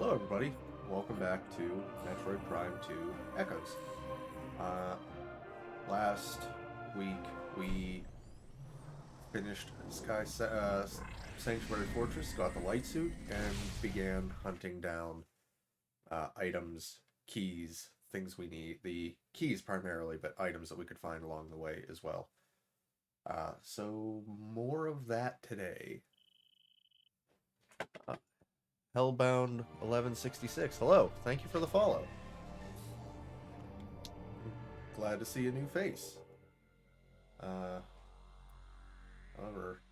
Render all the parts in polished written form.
Hello, everybody. Welcome back to Metroid Prime 2 Echoes. Uh, last week we finished Sanctuary Fortress, got the light suit, and began hunting down items, keys, things we need. The keys primarily, but items that we could find along the way as well. So more of that today. Uh, Hellbound 1166. Hello, thank you for the follow. Glad to see a new face. Uh, However,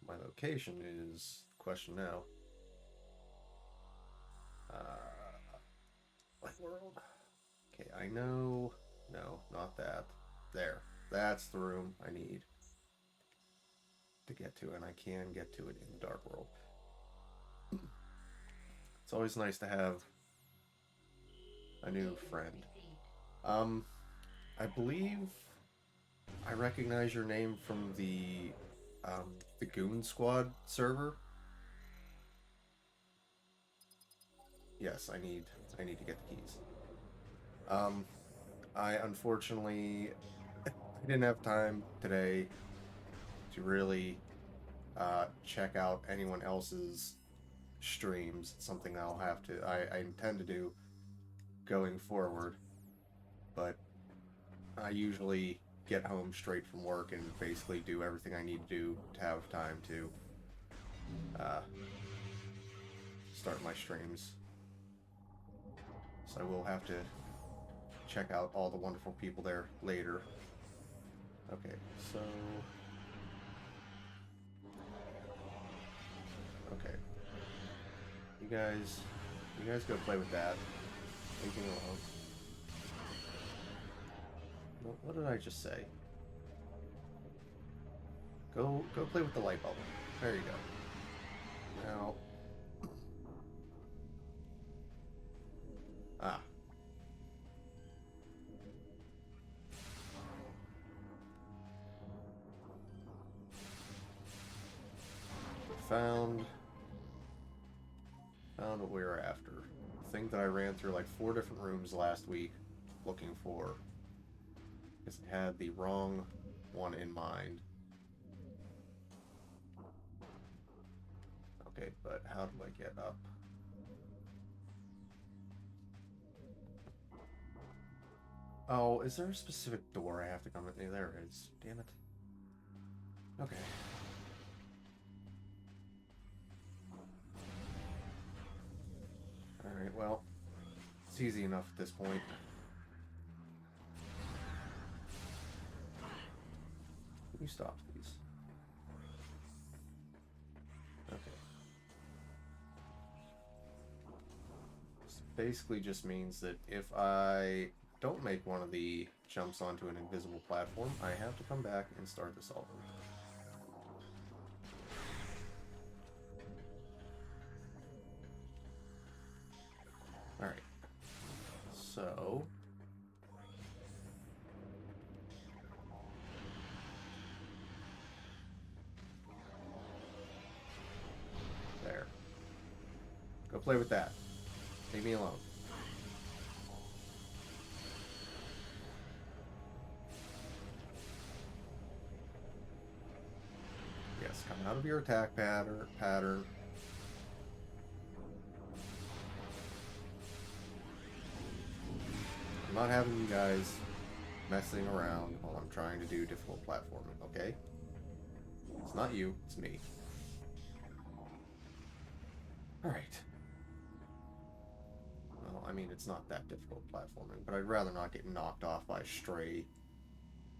my location is the question now. Light world. Okay, I know. No, not that. There. That's the room I need to get to, and I can get to it in the dark world. It's always nice to have a new friend. Um, I believe I recognize your name from the Goon Squad server. Yes, I need to get the keys. Um, I unfortunately I didn't have time today to really check out anyone else's streams. It's something I'll have to I intend to do going forward, but I usually get home straight from work and basically do everything I need to do to have time to uh, start my streams. So I will have to check out all the wonderful people there later. Okay, so okay, you guys go play with that. Leave me alone. What did I just say? Go play with the light bulb. There you go. Now, ah, found found what we were after. The thing that I ran through like 4 different rooms last week looking for, because I had the wrong one in mind. Okay, but how do I get up? Oh, is there a specific door I have to come in? There it is. Damn it. Okay. Alright, well, it's easy enough at this point. Can you stop, please? Okay. This basically just means that if I don't make one of the jumps onto an invisible platform, I have to come back and start this all over. Alright. So... there. Go play with that. Leave me alone. Yes, come out of your attack pattern. I'm not having you guys messing around while I'm trying to do difficult platforming, okay? It's not you, it's me. Alright. Well, I mean, it's not that difficult platforming, but I'd rather not get knocked off by a stray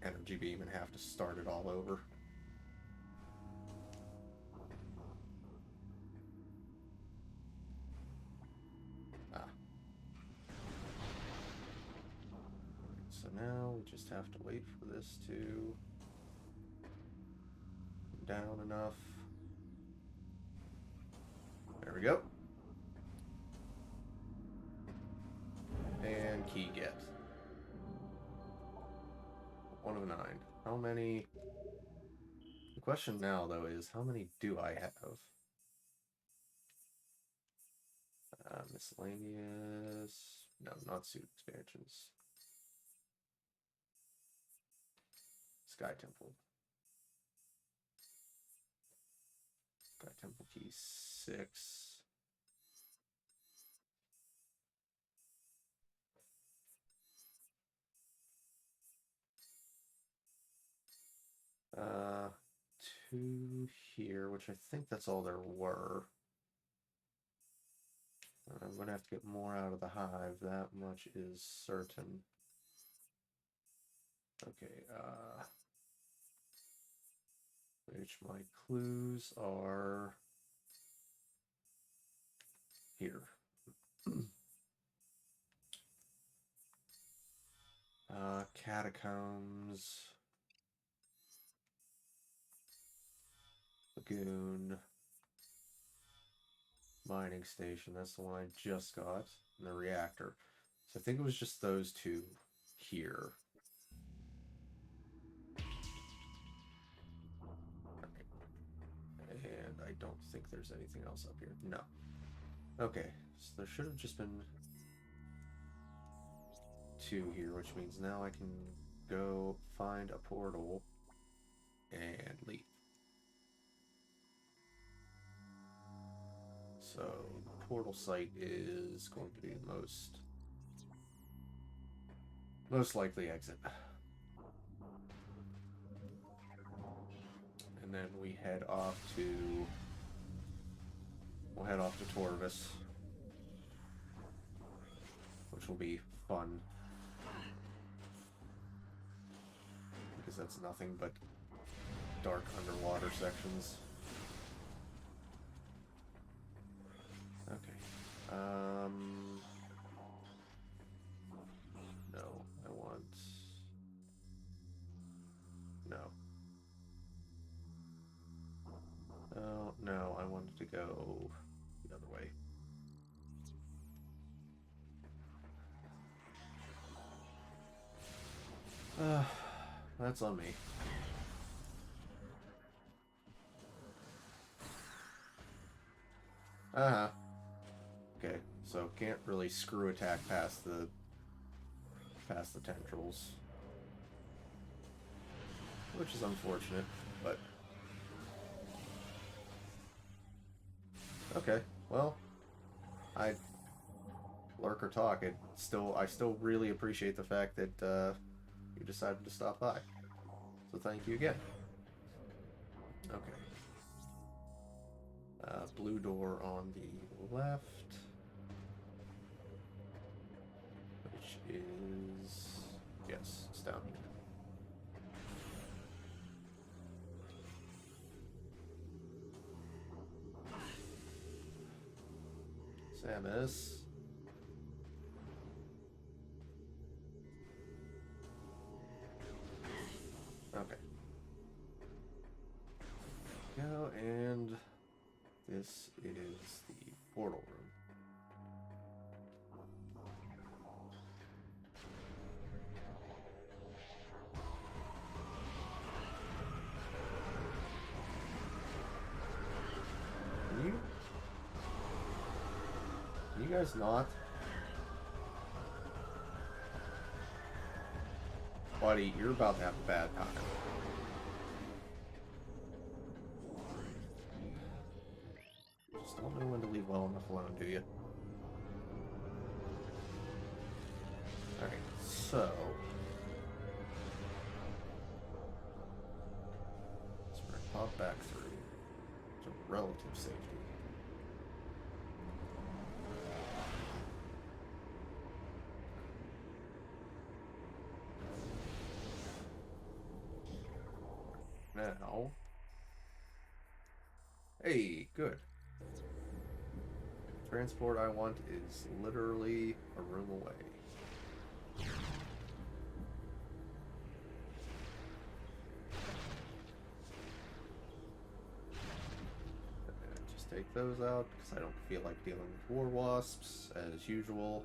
energy beam and have to start it all over. Ah. So now we just have to wait for this to down enough. There we go. And key get. 1 of 9. How many... The question now, though, is how many do I have? Miscellaneous. No, not suit expansions. Sky Temple. Sky Temple key 6. Uh, 2 here, which I think that's all there were. I'm going to have to get more out of the hive. That much is certain. Okay, which my clues are here. Catacombs, Lagoon, Mining Station, that's the one I just got, and the reactor. So I think it was just those 2 here. And I don't think there's anything else up here. No. Okay, so there should have just been 2 here, which means now I can go find a portal and leave. So the portal site is going to be the most likely exit. And then we'll head off to Torvis, which will be fun because that's nothing but dark underwater sections. Okay. No, I want... No. Oh, no, I wanted to go the other way. That's on me. Uh-huh. Okay, so can't really screw attack past the tendrils. Which is unfortunate, but... Okay, well... Lurk or talk, I still really appreciate the fact that, you decided to stop by. So thank you again. Okay. Blue door on the left. Which is... Yes, it's down here. Samus. Okay. Go, and this is the portal room. Can you guys not? Buddy, you're about to have a bad time. Just don't know when to leave well enough alone, do you? Alright, so... Let's pop back through to relative safety. Now... Hey, good. Transport I want is literally a room away. Just take those out because I don't feel like dealing with war wasps as usual.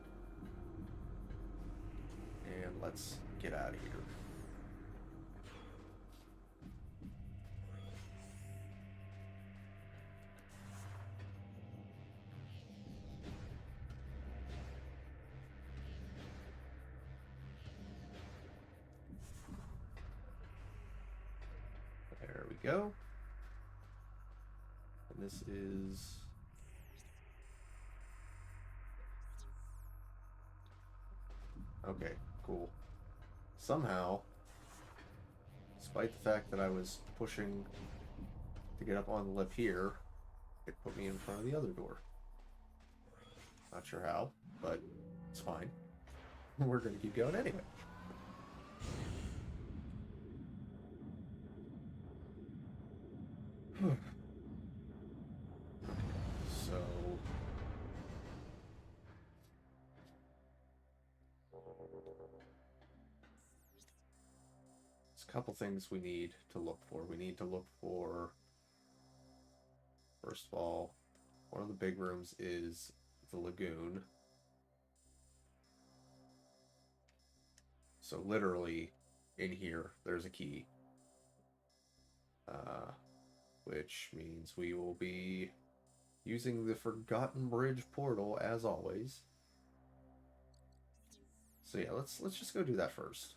And let's get out of here. go. And this is... Okay, cool. Somehow, despite the fact that I was pushing to get up on the lip here, it put me in front of the other door. Not sure how, but it's fine. We're going to keep going anyway. So... there's a couple things we need to look for. We need to look for... First of all, one of the big rooms is the lagoon. So literally, in here, there's a key. Which means we will be using the Forgotten Bridge portal as always. So yeah, let's just go do that first.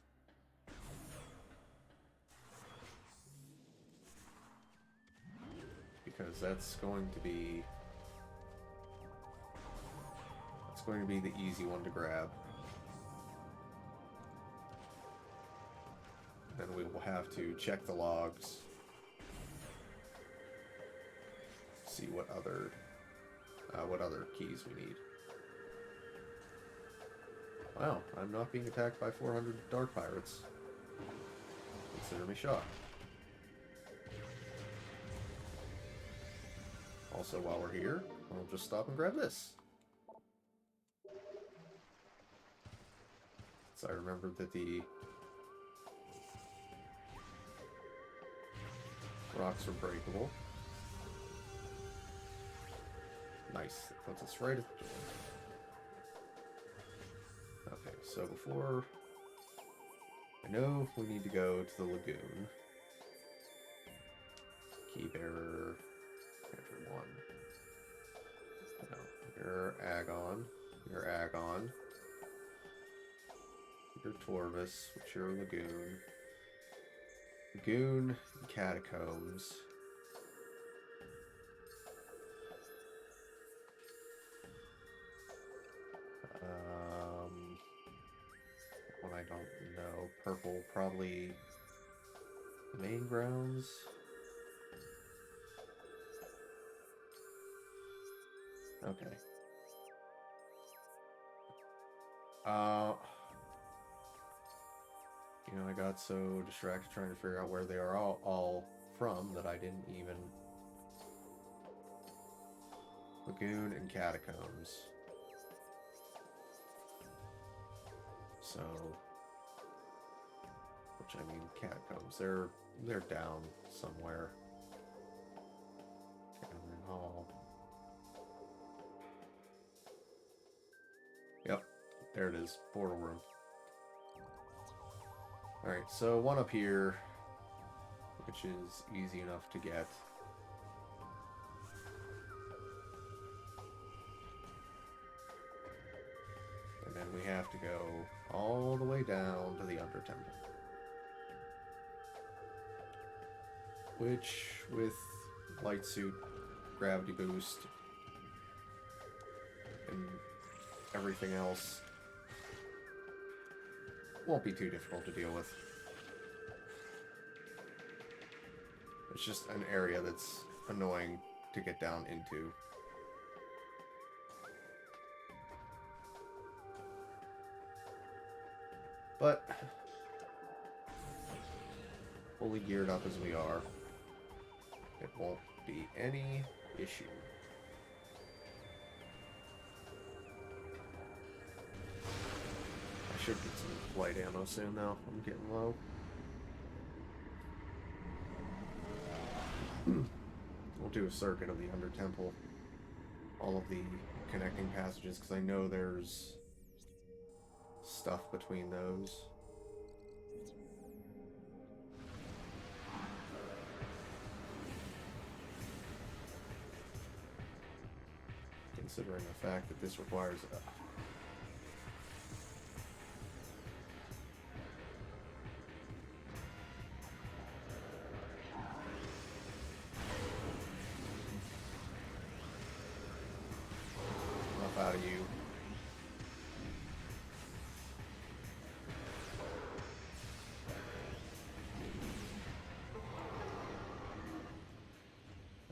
Because that's going to be the easy one to grab. Then we will have to check the logs. See what other keys we need. Wow, I'm not being attacked by 400 dark pirates. Consider me shocked. Also, while we're here, I'll just stop and grab this. So I remembered that the rocks are breakable. Nice. That puts us right at the door. Okay, so before... I know we need to go to the lagoon. Key bearer... Everyone. No, you're Agon. You're Agon. You're Torvis, which you're Lagoon. Lagoon, Catacombs. One I don't know. Purple, probably main grounds. Okay. You know, I got so distracted trying to figure out where they are all from that I didn't even... Lagoon and Catacombs. So... Which, I mean, Catacombs, they're down somewhere. Cameron Hall. Yep, there it is. Portal room. Alright, so one up here, which is easy enough to get. And then we have to go all the way down to the Under Temple. Which, with light suit, gravity boost, and everything else, won't be too difficult to deal with. It's just an area that's annoying to get down into. But, fully geared up as we are, it won't be any issue. I should get some light ammo soon, though. I'm getting low. We'll do a circuit of the Under Temple. All of the connecting passages, because I know there's stuff between those. Considering the fact that this requires out of you.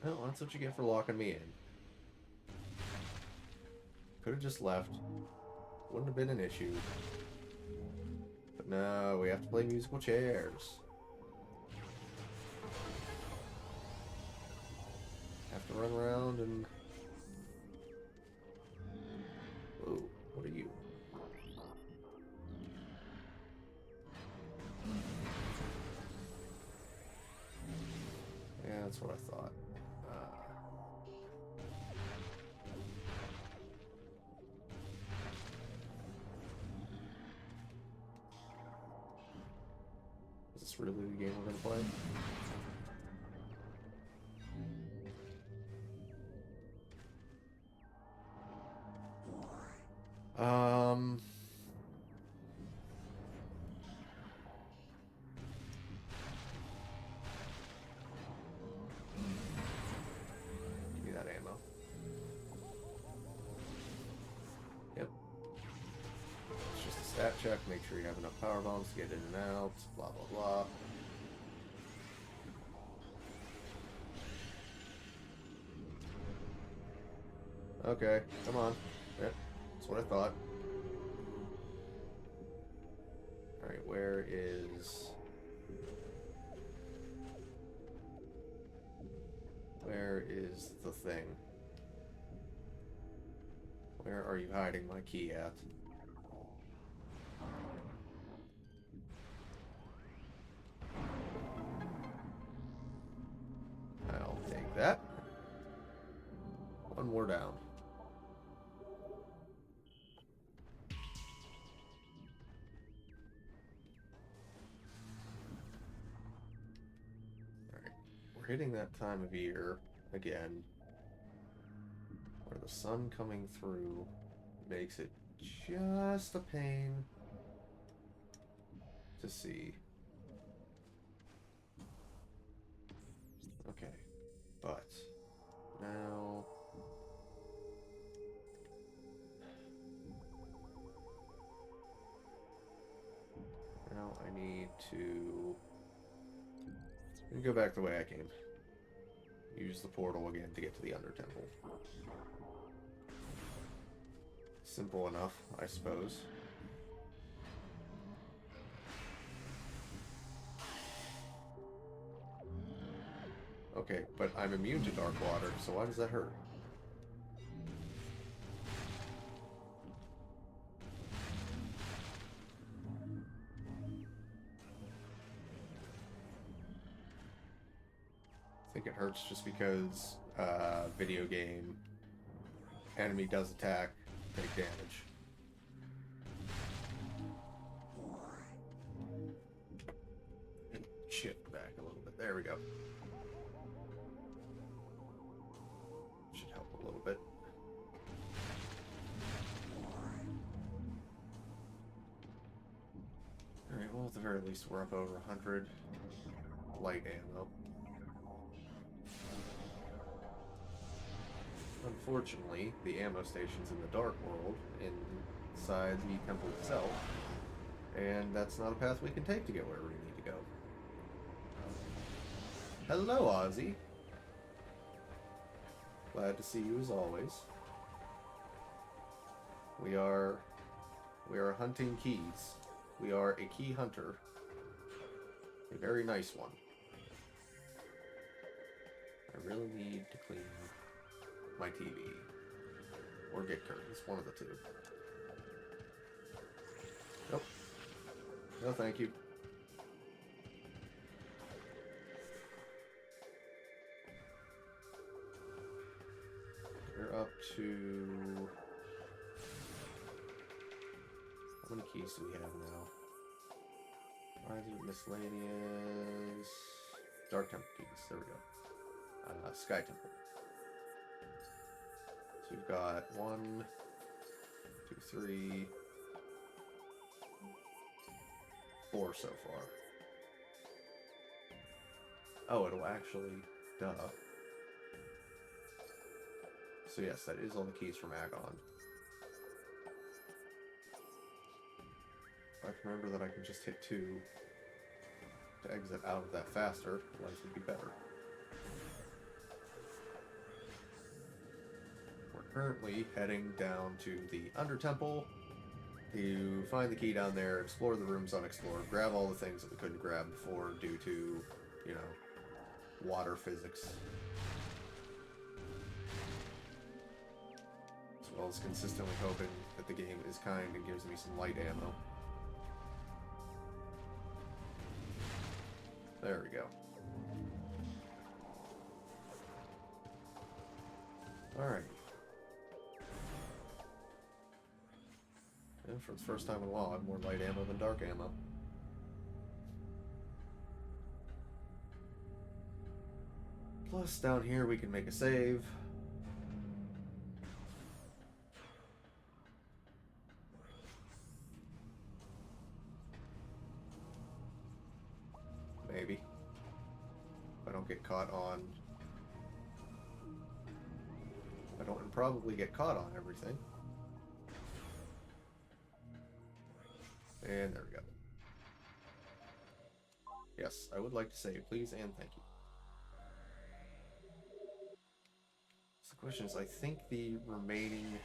Well, that's what you get for locking me in. Could have just left. Wouldn't have been an issue. But no, we have to play musical chairs. Have to run around and... Whoa, what are you? Yeah, that's what I thought. Is this really the game we're gonna play? Give me that ammo. Yep. It's just a stat check. Make sure you have enough power bombs to get in and out. Blah blah blah. Okay, come on. Yep, that's what I thought. Alright, where is... Where is the thing? Where are you hiding my key at? I'll take that. One more down. We're hitting that time of year again where the sun coming through makes it just a pain to see. Okay, but now I need to go back the way I came. Use the portal again to get to the Under Temple. Simple enough, I suppose. Okay, but I'm immune to dark water, so why does that hurt? I think it hurts just because video game enemy does attack, take damage. Shift back a little bit. There we go. Should help a little bit. Alright, well at the very least we're up over 100 light ammo. Unfortunately, the ammo station's in the Dark World, inside the temple itself, and that's not a path we can take to get where we need to go. Hello, Ozzy. Glad to see you as always. We are hunting keys. We are a key hunter. A very nice one. I really need to clean my TV. Or get curtains. One of the two. Nope. No, thank you. We're up to... How many keys do we have now? Miscellaneous... Dark Temple keys. There we go. Sky Temple. So we've got 1, 2, 3, 4 so far. Oh, it'll actually... Duh. So yes, that is all the keys from Agon. I remember that I can just hit 2 to exit out of that faster, life would be better. We're currently heading down to the Under Temple to find the key down there, explore the rooms unexplored, grab all the things that we couldn't grab before due to, you know, water physics. As well as consistently hoping that the game is kind and gives me some light ammo. There we go. Alright. And for the first time in a while, I have more light ammo than dark ammo. Plus, down here we can make a save. Maybe. If I don't get caught on... I don't probably get caught on everything. And there we go. Yes, I would like to save, please, and thank you. So the question is, I think the remaining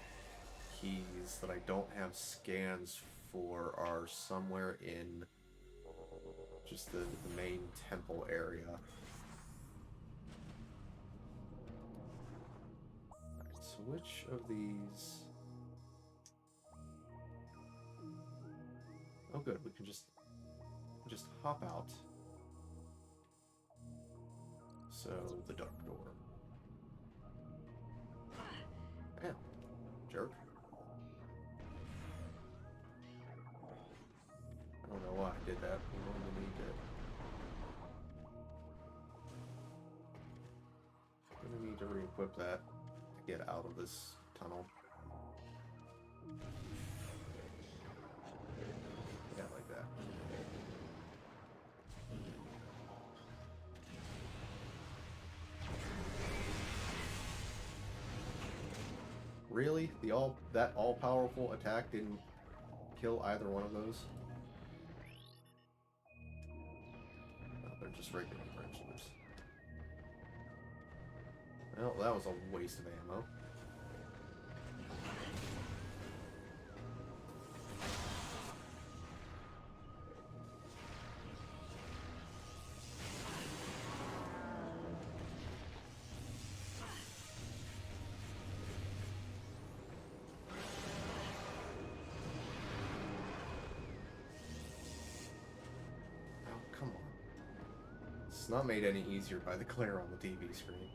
keys that I don't have scans for are somewhere in just the main temple area. Alright, so which of these... Oh good, we can just hop out. So, the dark door. Damn. Jerk. I don't know why I did that. We only need to... I'm gonna need to re-equip that to get out of this tunnel. Yeah, like that. Really? That all-powerful attack didn't kill either one of those? No, they're just regular wrenchers. Well, that was a waste of ammo. Come on. It's not made any easier by the glare on the TV screen.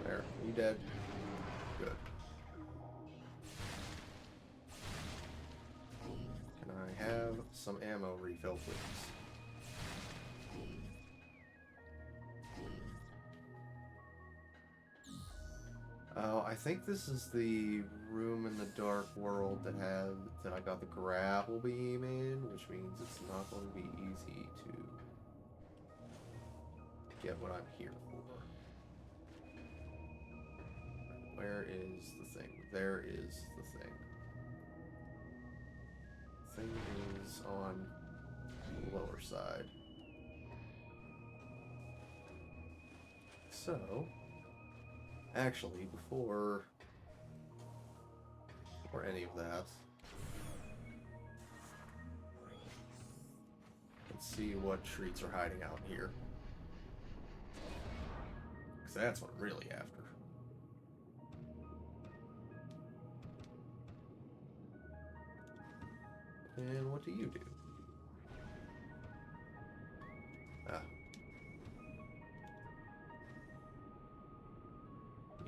There, you dead? Good. Can I have some ammo refill, please? Oh, I think this is the room in the dark world that I got the grapple beam in, which means it's not going to be easy to get what I'm here for. Where is the thing? There is the thing. The thing is on the lower side. So, actually, before any of that, let's see what treats are hiding out here. Because that's what I'm really after. And what do you do? Ah.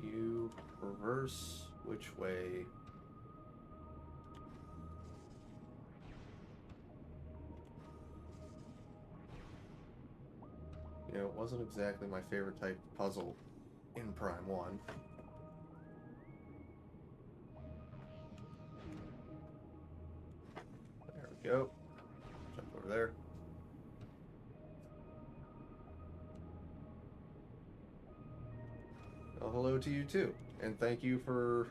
You reverse which way? You know, it wasn't exactly my favorite type of puzzle in Prime 1. There we go. Jump over there. Well, hello to you too, and thank you for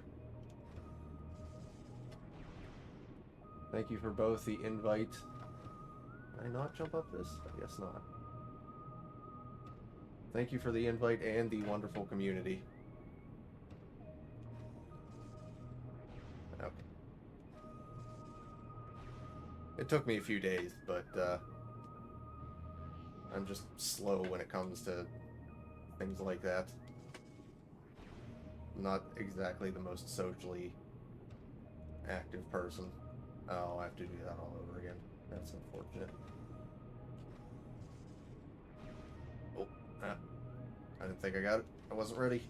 both the invite. Can I not jump up this? I guess not. Thank you for the invite and the wonderful community. Okay. It took me a few days, but I'm just slow when it comes to things like that. Not exactly the most socially active person. Oh, I have to do that all over again. That's unfortunate. Oh, ah, I didn't think I got it. I wasn't ready.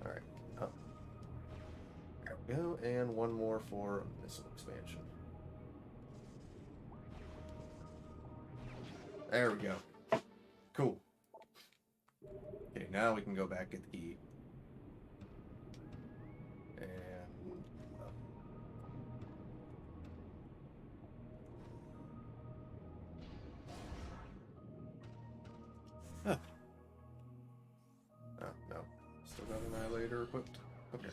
Alright, up. There we go, and one more for missile expansion. There we go. Cool. Okay, now we can go back, get the key. And oh, no. Still got Annihilator equipped. Okay.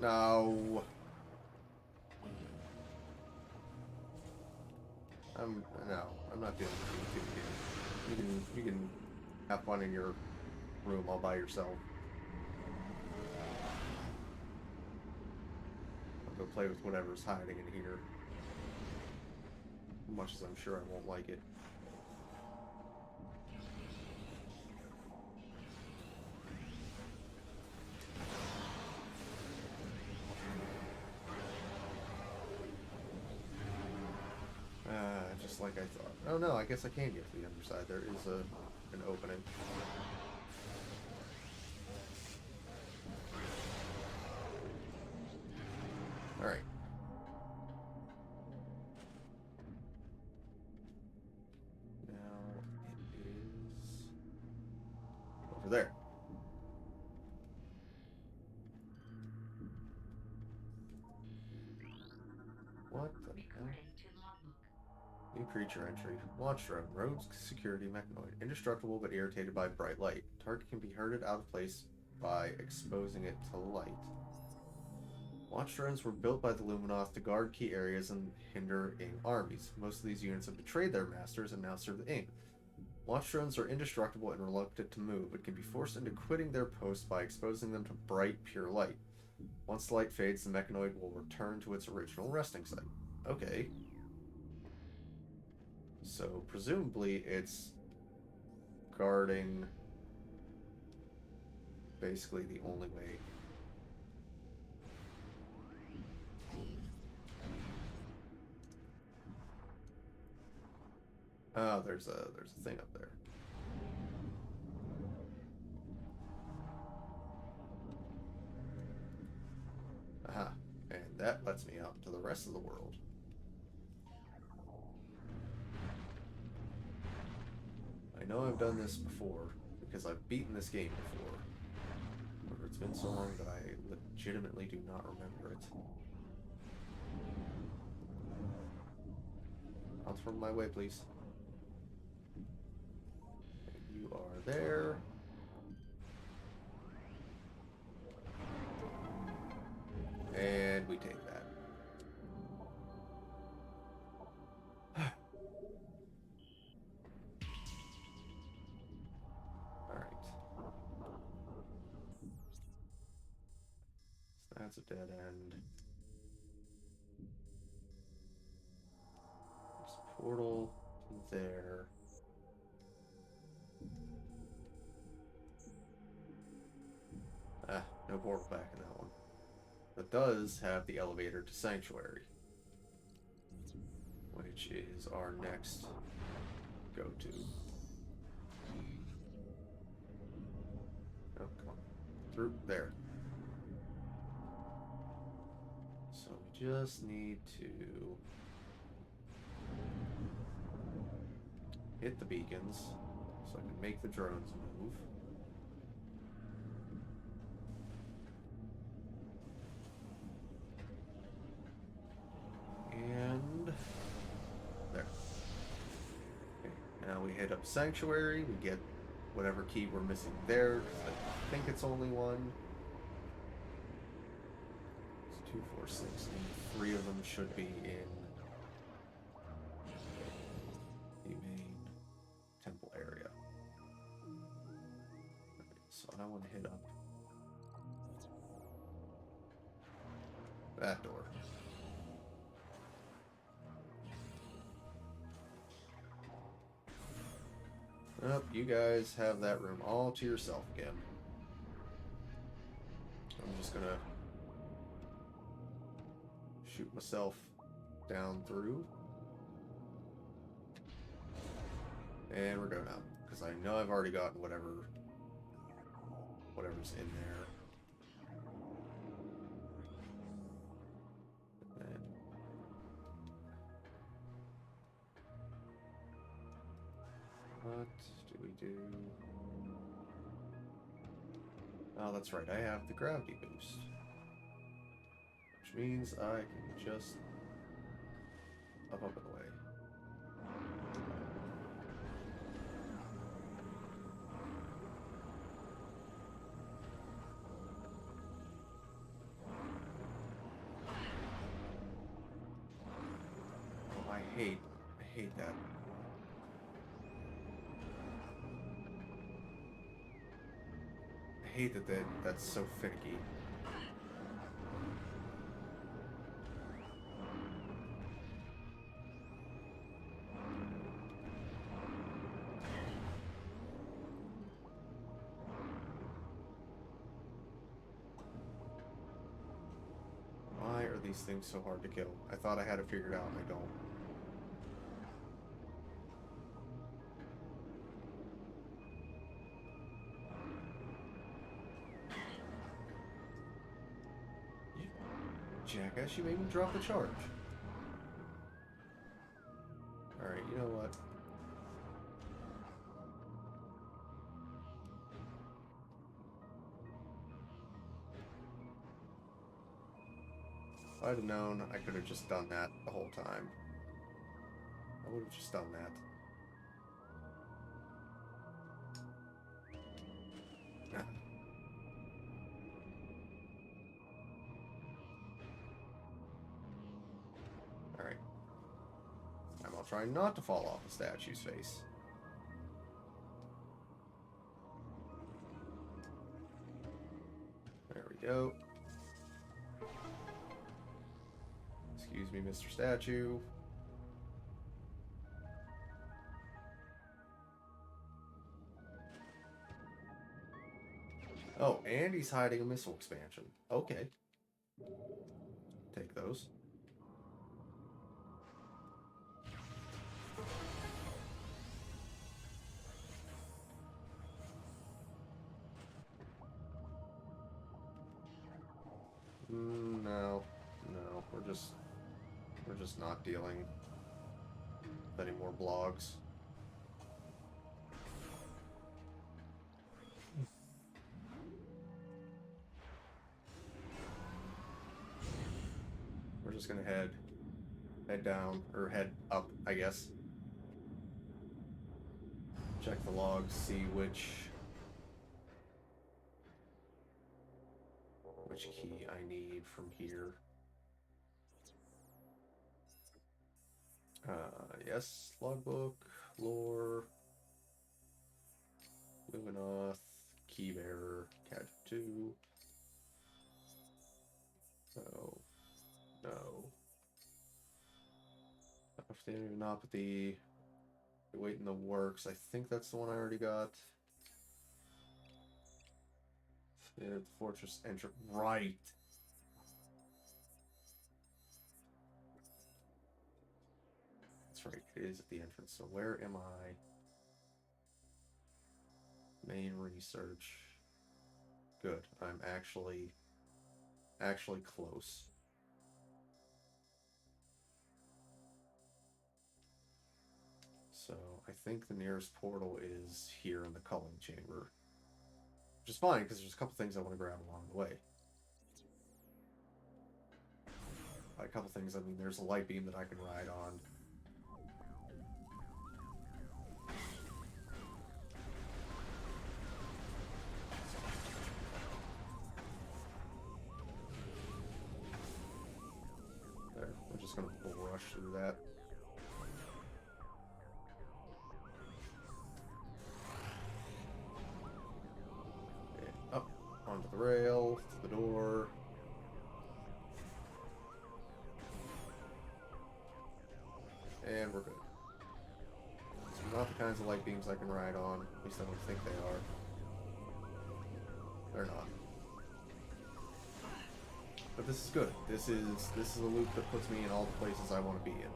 No. I'm not doing anything. You can have fun in your room all by yourself. I'll go play with whatever's hiding in here. As much as I'm sure I won't like it. Just like I thought. Oh no, I guess I can get to the other side. There is an opening. Alright. Now it is over there. What the hell? New creature entry. Launch drone. Rogue security mechanoid. Indestructible but irritated by bright light. Target can be herded out of place by exposing it to light. Launch drones were built by the Luminoth to guard key areas and hinder Ing armies. Most of these units have betrayed their masters and now serve the Ing. Launch drones are indestructible and reluctant to move, but can be forced into quitting their post by exposing them to bright, pure light. Once the light fades, the mechanoid will return to its original resting site. Okay. So, presumably, it's guarding basically the only way. Oh, there's a thing up there. Aha. And that lets me out into the rest of the world. I know I've done this before, because I've beaten this game before. But it's been so long that I legitimately do not remember it. Out from my way, please. And you are there. And we take that. Alright. So that's a dead end. There's a portal there. Ah, no portal back in that one. But does have the elevator to Sanctuary, which is our next go-to. Oh, come on. Through there. So we just need to hit the beacons so I can make the drones move. And there. Okay, now we hit up Sanctuary, we get whatever key we're missing there. I think it's only one. It's 2, 4, 6, and 3 of them should be in the main temple area. So I want to hit up that door. Well, you guys have that room all to yourself again. I'm just gonna shoot myself down through. And we're going out. Because I know I've already gotten whatever's in there. And what do we do? Oh, that's right. I have the gravity boost. Which means I can just up and away. Oh, I hate that. I hate that's so finicky. Why are these things so hard to kill? I thought I had it figured out and I don't. Jackass, you made me drop the charge. Alright, you know what? If I'd have known, I could have just done that the whole time. I would have just done that. Alright. I'll try not to fall off the statue's face. There we go. Excuse me, Mr. Statue. Oh, and he's hiding a missile expansion. Okay. Take those. No. No, we're just not dealing with any more blogs. We're just gonna head down, or head up, I guess. Check the logs, see which key I need from here. Yes, logbook, lore, Luminoth, key bearer, cat 2. No. Ophthalmopathy. Wait in the works. I think that's the one I already got. Yeah, the fortress entrance. Right. That's right. It is at the entrance. So where am I? Main research. Good. I'm actually close. So I think the nearest portal is here in the culling chamber. Which is fine, because there's a couple things I want to grab along the way. By a couple things, I mean there's a light beam that I can ride on. just gonna rush through that. Okay, up onto the rail, to the door. And we're good. These are not the kinds of light beams I can ride on. At least I don't think they are. They're not. But this is good. This is a loop that puts me in all the places I want to be in.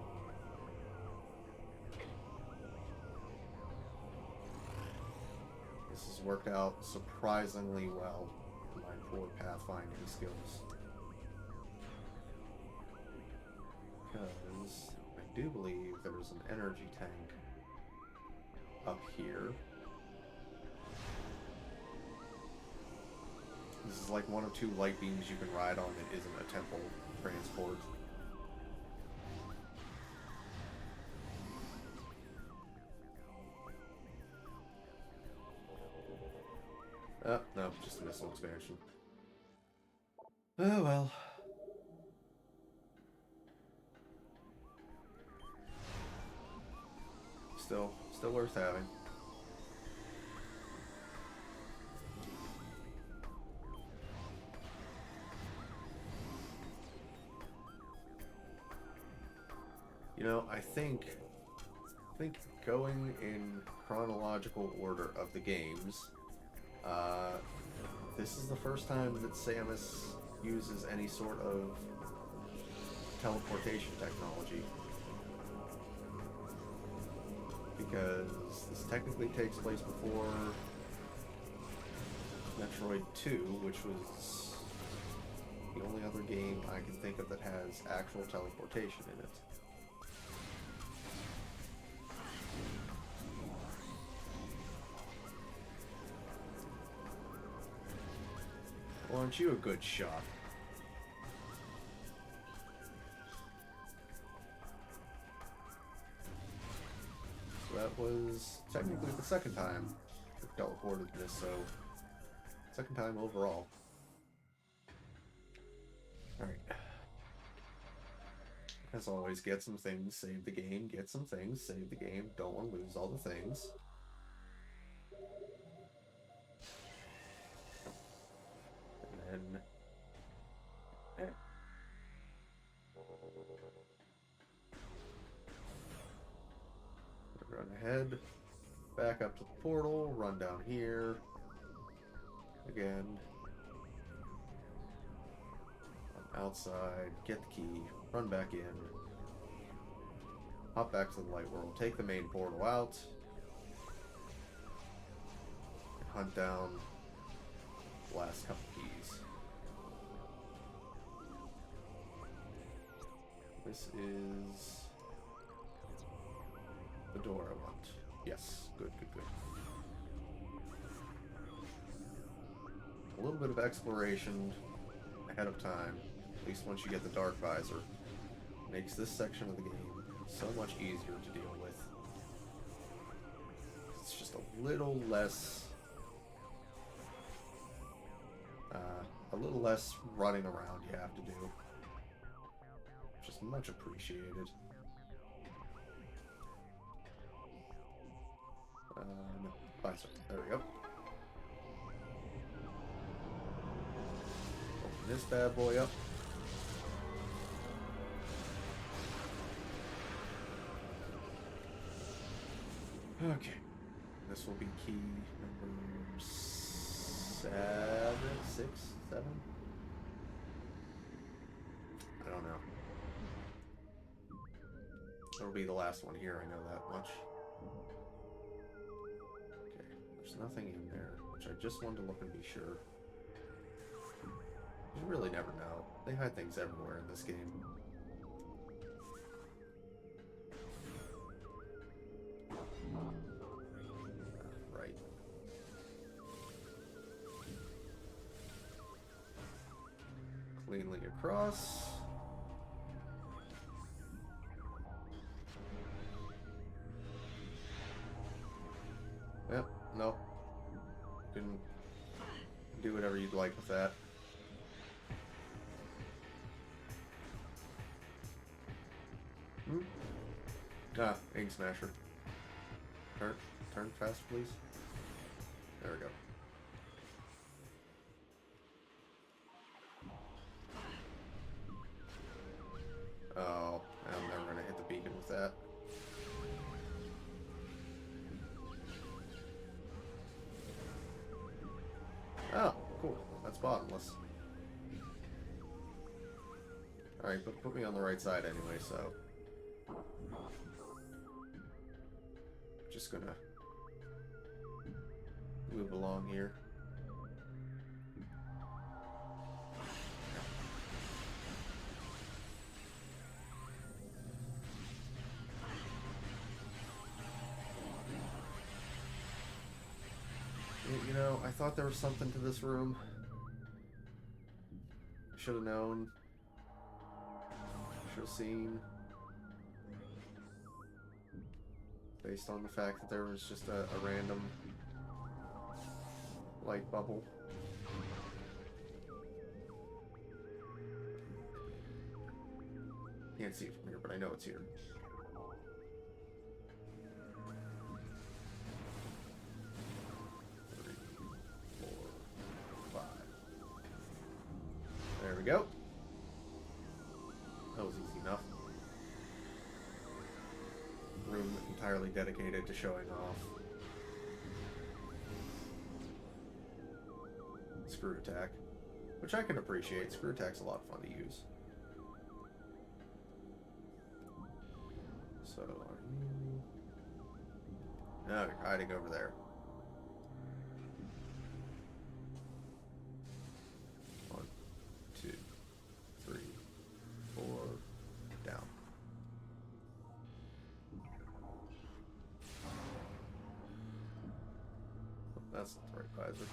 This has worked out surprisingly well for my poor pathfinding skills. Because I do believe there's an energy tank up here. This is like one of two light beams you can ride on that isn't a temple transport. Oh, no, just a missile expansion. Oh well. Still worth having. You know, I think going in chronological order of the games, this is the first time that Samus uses any sort of teleportation technology. Because this technically takes place before Metroid 2, which was the only other game I can think of that has actual teleportation in it. Well, aren't you a good shot? So that was technically the second time I teleported this, so second time overall. Alright. As always, get some things, save the game, get some things, save the game, don't want to lose all the things. And then... Run ahead, back up to the portal, run down here, again, run outside, get the key, run back in, hop back to the light world, take the main portal out, and hunt down the last couple keys. This is the door I want. Yes, good. A little bit of exploration ahead of time, at least once you get the Dark Visor, makes this section of the game so much easier to deal with. It's just a little less running around you have to do, which is much appreciated. No, visor. There we go. Open this bad boy up. Okay. This will be key number 7, 6, 7? I don't know. It'll be the last one here, I know that much. Okay, there's nothing in there, which I just wanted to look and be sure. You really never know. They hide things everywhere in this game. Right. Cleanly across. Yep, nope. You can do whatever you'd like with that. Hmm? Ah, Ink Smasher. Turn fast, please. There we go. Oh, I'm never gonna hit the beacon with that. Oh, cool. That's bottomless. Alright, but put me on the right side anyway, so... Just gonna... move along here. You know, I thought there was something to this room. Should have known. Should have seen. Based on the fact that there was just a random light bubble. Can't see it from here, but I know it's here. There we go. That was easy enough. Room entirely dedicated to showing off Screw Attack, which I can appreciate. Screw Attack's a lot of fun to use. So, are you... No, you're hiding over there. That's not the right visor.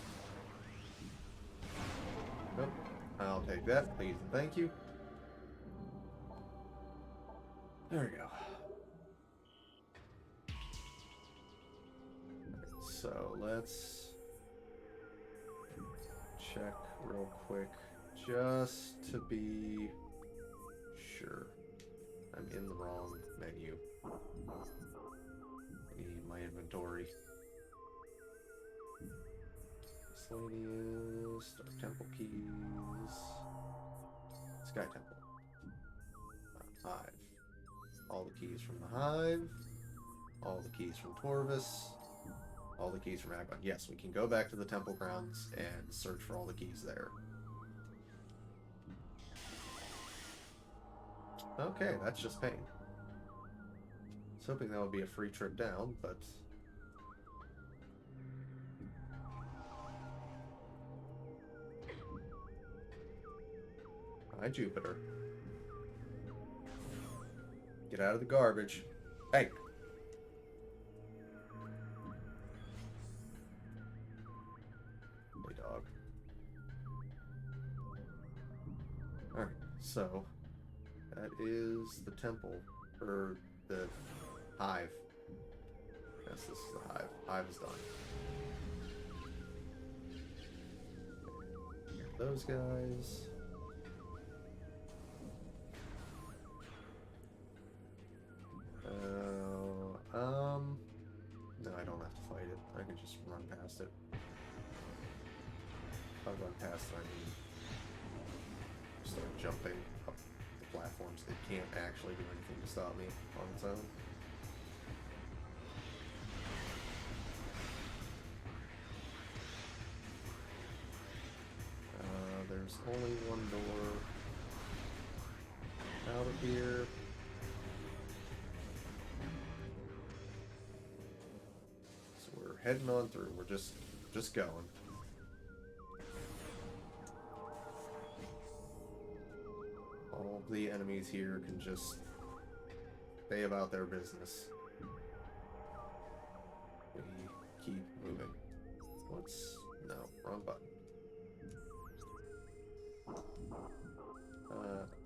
Nope. I'll take that, please and thank you. There we go. Right, so let's check real quick, just to be sure I'm in the wrong menu. I need my inventory. Miscellaneous, Dark Temple keys, Sky Temple, Hive. All the keys from the Hive, all the keys from Torvis, all the keys from Agon. Yes, we can go back to the temple grounds and search for all the keys there. Okay, that's just pain. I was hoping that would be a free trip down, but... Hi, Jupiter. Get out of the garbage. Hey! Hey, dog. Alright, so... that is the temple, or the Hive. Yes, this is the Hive. Hive is done. Those guys... no, I don't have to fight it. I can just run past it. If I run past it, I mean, start jumping up the platforms. It can't actually do anything to stop me on its own. There's only one door out of here. Heading on through. We're just going. All the enemies here can just stay about their business. We keep moving. What's... no, wrong button.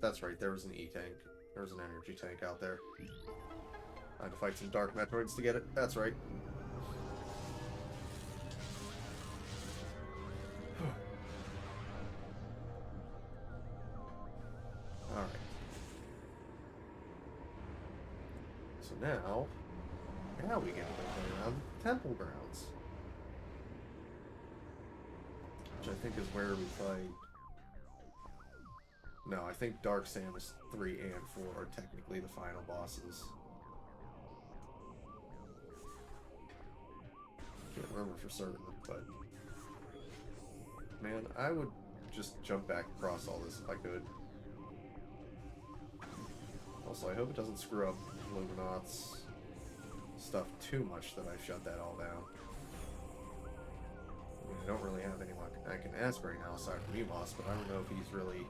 That's right, there was an E-tank. There was an energy tank out there. I had to fight some Dark Metroids to get it. That's right. Alright. now we get to go around Temple Grounds, which I think is where we fight. No, I think Dark Samus 3 and 4 are technically the final bosses. Can't remember for certain, but man, I would just jump back across all this if I could. Also, I hope it doesn't screw up Luminot's stuff too much that I shut that all down. I mean, I don't really have anyone I can ask right now aside from Boss, but I don't know if he's really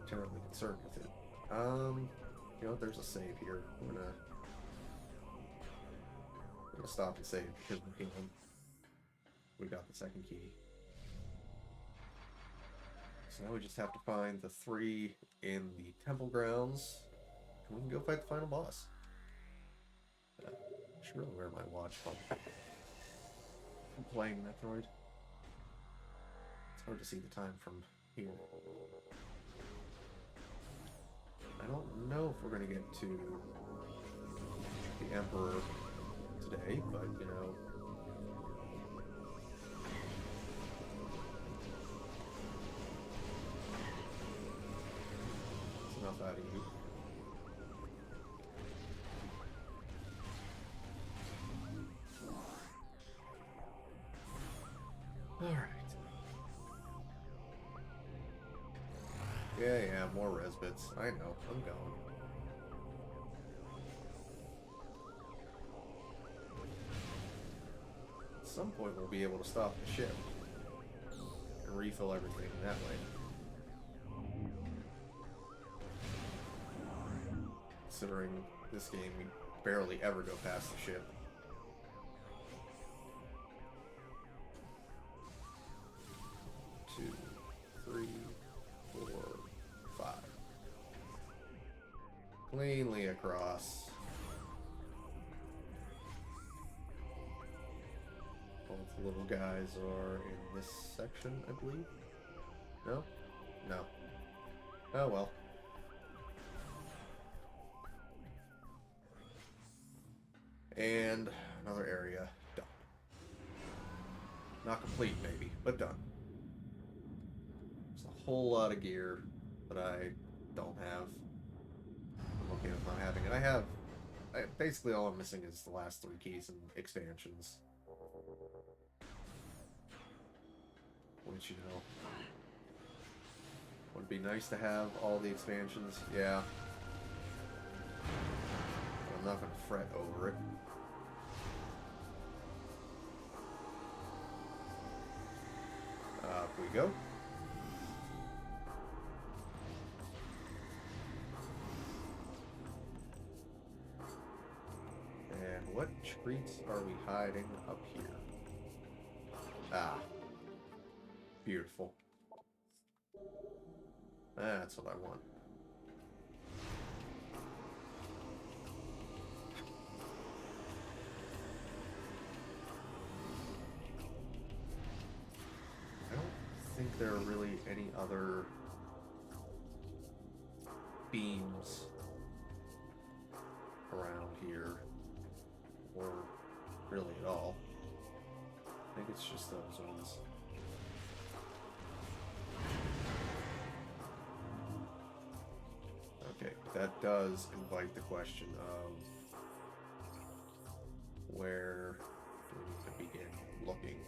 terribly concerned with it. You know, there's a save here. I'm gonna stop and save because we got the second key. So now we just have to find the 3 in the temple grounds, and we can go fight the final boss. I should really wear my watch while I'm playing Metroid. It's hard to see the time from here. I don't know if we're going to get to the Emperor today, but, you know... it's enough out of you. Alright. Yeah, more res bits. I know, I'm going. At some point we'll be able to stop the ship and refill everything that way. Considering this game, we barely ever go past the ship. Two, three, 4, 5. Cleanly across. Both little guys are in this section, I believe. No? No. Oh well. And another area done. Not complete, maybe, but done. There's a whole lot of gear that I don't have. I'm okay with not having it. Basically all I'm missing is the last 3 keys and expansions. Which, you know, would be nice to have all the expansions, yeah. But I'm not going to fret over it. Up we go. And what treats are we hiding up here? Ah. Beautiful. That's what I want. I don't think there are really any other beams around here, or really at all. I think it's just those ones. Okay, that does invite the question of where do we need to begin looking?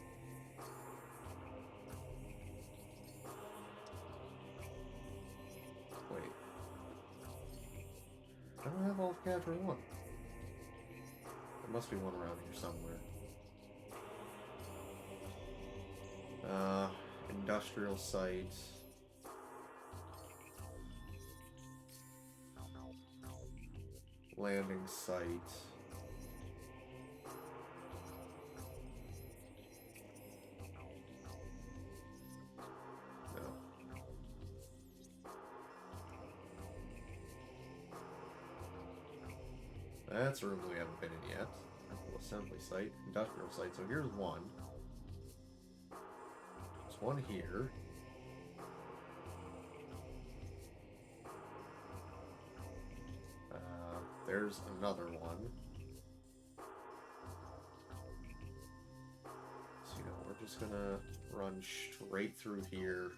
Wait. I don't have all of Capture 1. There must be one around here somewhere. Industrial site. Landing site. No. That's a room we haven't been in yet. Assembly site, industrial site. So here's one. There's one here. there's another one. So, you know, we're just gonna run straight through here.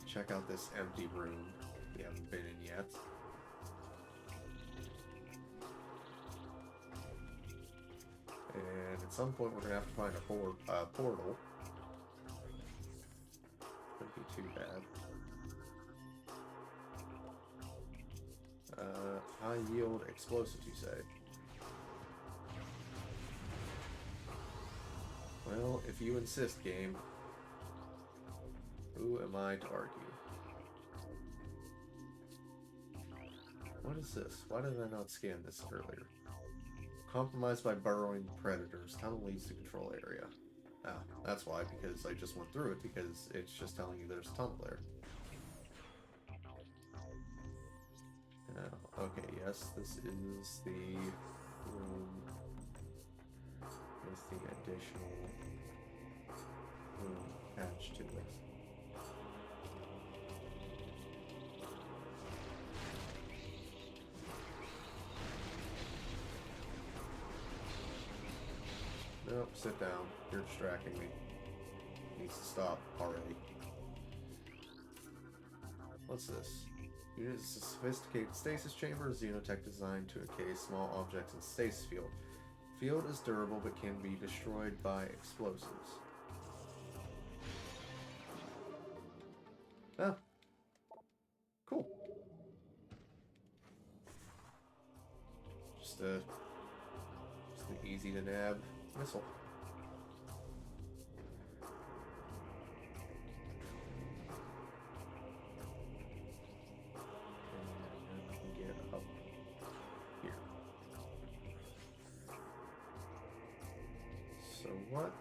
Check out this empty room we haven't been in yet. And at some point we're gonna have to find a portal. Wouldn't be too bad. High yield explosives, you say? Well, if you insist, game. Who am I to argue? What is this? Why did I not scan this earlier? Compromised by burrowing predators. Tunnel leads to control area. Ah, that's why, because I just went through it, because it's just telling you there's a tunnel there. Okay, yes, this is the room with the additional room attached to it. Nope, sit down. You're distracting me. Needs to stop already. What's this? Unit is a sophisticated stasis chamber, xenotech designed to encase small objects in stasis field. Field is durable but can be destroyed by explosives. Oh. Cool. Just an easy to nab missile. What?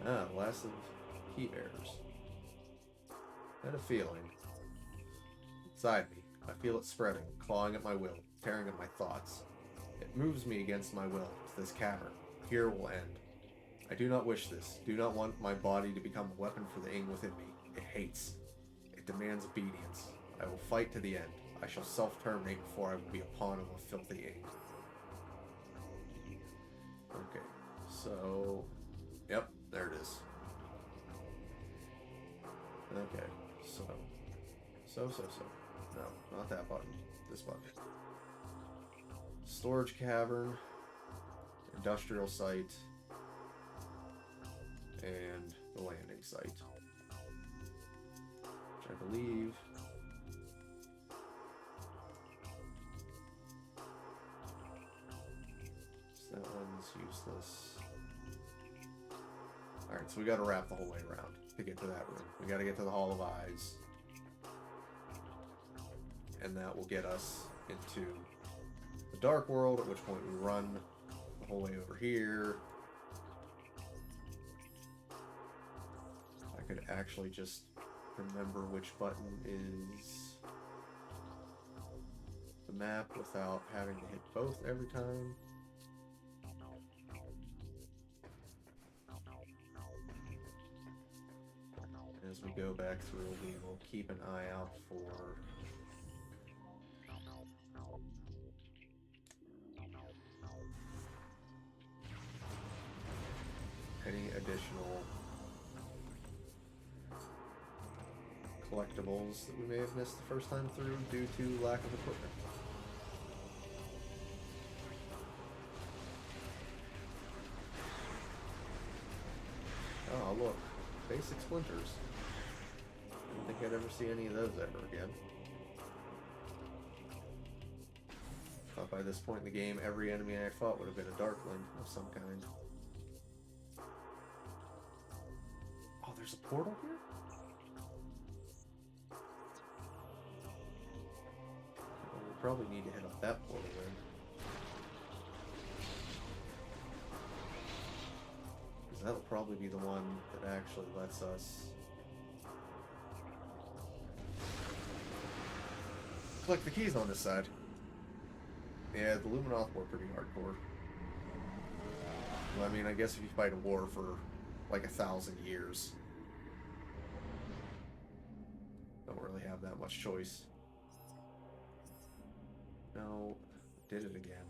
Ah, last of heat bearers. I had a feeling. Inside me, I feel it spreading, clawing at my will, tearing at my thoughts. It moves me against my will to this cavern. Here it will end. I do not wish this. Do not want my body to become a weapon for the Ing within me. It hates. It demands obedience. I will fight to the end. I shall self-terminate before I will be a pawn of a filthy Ing. Okay, so, yep, there it is. Okay, so. No, not that button. This button. Storage cavern, industrial site, and the landing site. Which I believe... that one's useless. Alright, so we gotta wrap the whole way around to get to that room. We gotta get to the Hall of Eyes. And that will get us into the Dark World, at which point we run the whole way over here. I could actually just remember which button is the map without having to hit both every time. As we go back through, we will keep an eye out for any additional collectibles that we may have missed the first time through due to lack of equipment. Oh, look. Basic splinters. Didn't think I'd ever see any of those ever again. Thought by this point in the game, every enemy I fought would have been a Darkling of some kind. Oh, there's a portal here? Well, we'll probably need to hit up that portal then. Because that'll probably be the one that actually lets us collect the keys on this side. Yeah, the Luminoth were pretty hardcore. Well, I mean, I guess if you fight a war for like 1,000 years. Don't really have that much choice. No, did it again.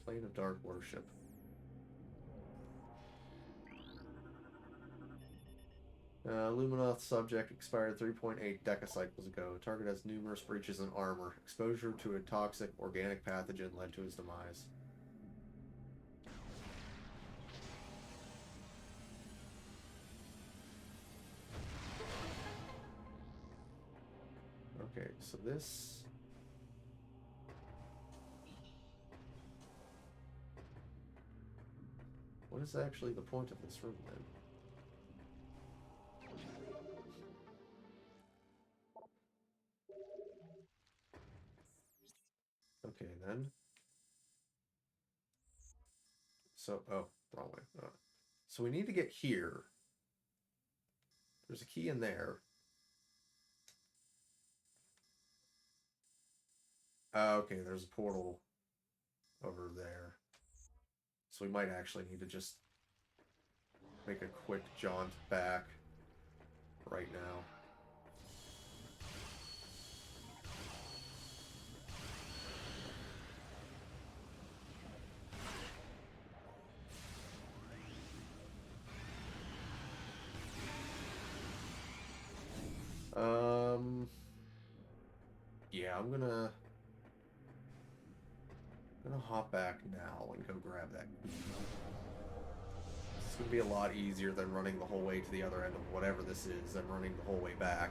Plane of Dark Worship. Luminoth subject expired 3.8 decacycles ago. Target has numerous breaches in armor. Exposure to a toxic organic pathogen led to his demise. Okay, so this... What is actually the point of this room, then? Okay, then. So, oh, wrong way. So we need to get here. There's a key in there. Okay, there's a portal over there. So we might actually need to just make a quick jaunt back right now. Yeah, I'm gonna hop back now and go grab that key. It's gonna be a lot easier than running the whole way to the other end of whatever this is than running the whole way back.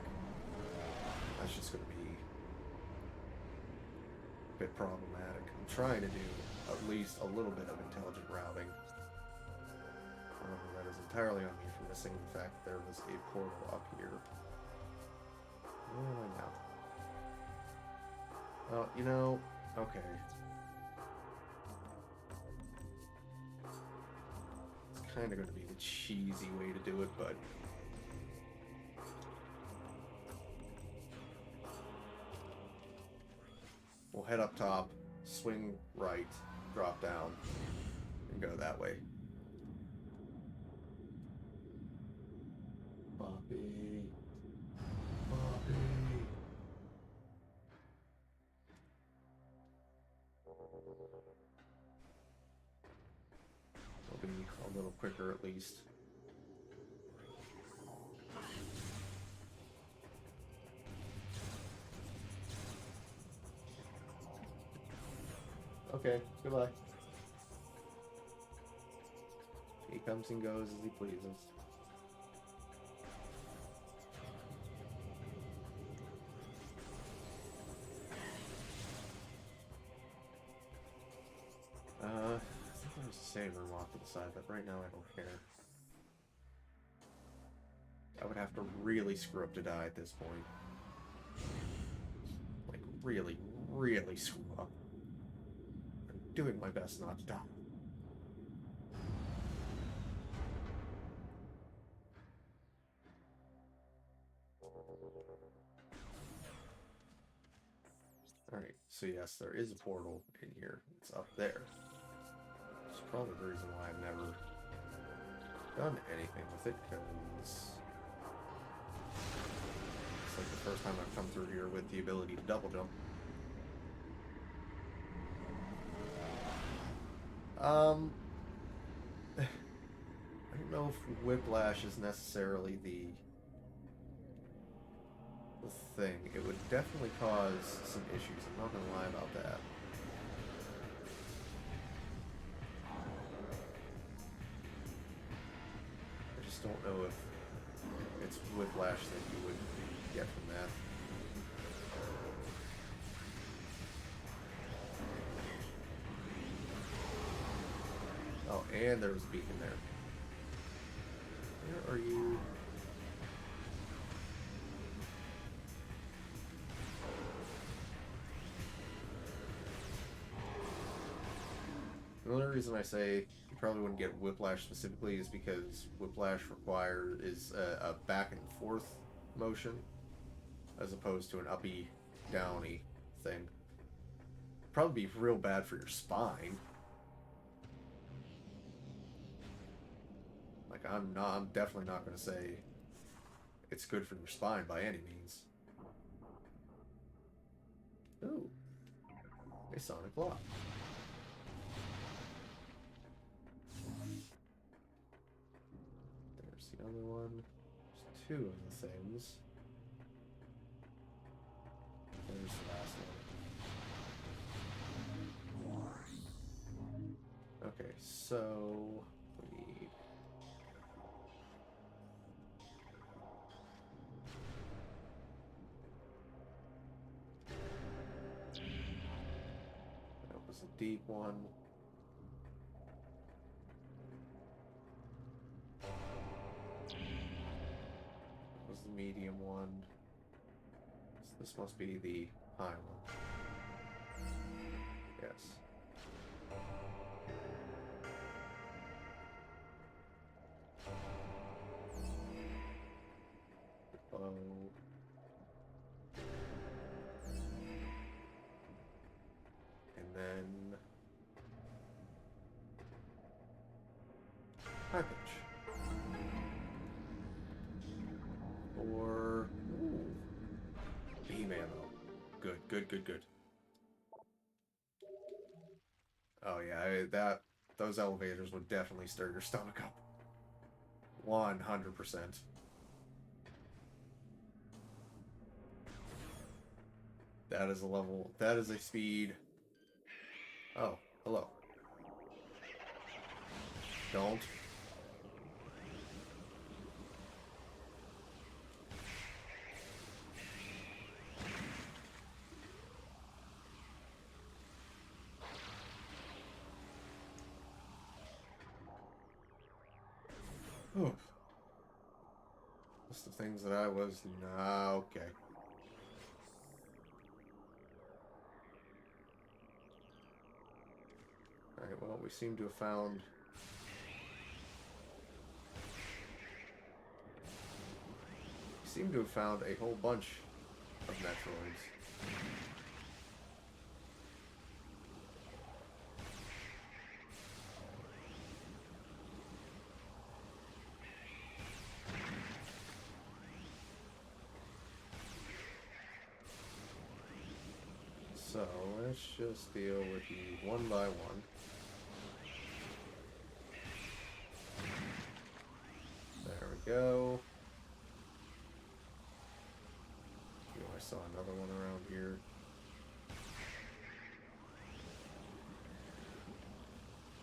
That's just gonna be a bit problematic. I'm trying to do at least a little bit of intelligent routing. That is entirely on me for missing the fact that there was a portal up here. Where am I now? Oh, you know, okay. It's kind of going to be the cheesy way to do it, but... We'll head up top, swing right, drop down, and go that way. Bobby. Bobby. It'll be a little quicker at least. Okay, goodbye. He comes and goes as he pleases. I think there's a save room off to the side, but right now I don't care. I would have to really screw up to die at this point. Like, really, really screw up. I'm doing my best not to die. Alright, so yes, there is a portal in here. It's up there. It's probably the reason why I've never done anything with it, because it's like the first time I've come through here with the ability to double jump. I don't know if Whiplash is necessarily the thing. It would definitely cause some issues. I'm not gonna lie about that. I just don't know if it's Whiplash that you would get from that. Oh, and there was a beacon there. Where are you? The only reason I say you probably wouldn't get Whiplash specifically is because Whiplash is a back and forth motion as opposed to an uppy, downy thing. Probably be real bad for your spine. I'm definitely not going to say it's good for your spine by any means. Ooh, a sonic lock. There's the other one. There's two of the things. There's the last one. Okay, so we need that was a deep one. That was the medium one. So this must be the high one. Yes. Oh. And then high pitch. Or beam ammo. Good, good, good, good. Oh yeah, those elevators would definitely stir your stomach up. 100%. That is a level. That is a speed. Oh, hello. Don't. Oof. Just the things that I was. Nah, okay. Alright, well, we seem to have found. We seem to have found a whole bunch of Metroids. So, let's just deal with you one by one. There we go. Oh, I saw another one around here.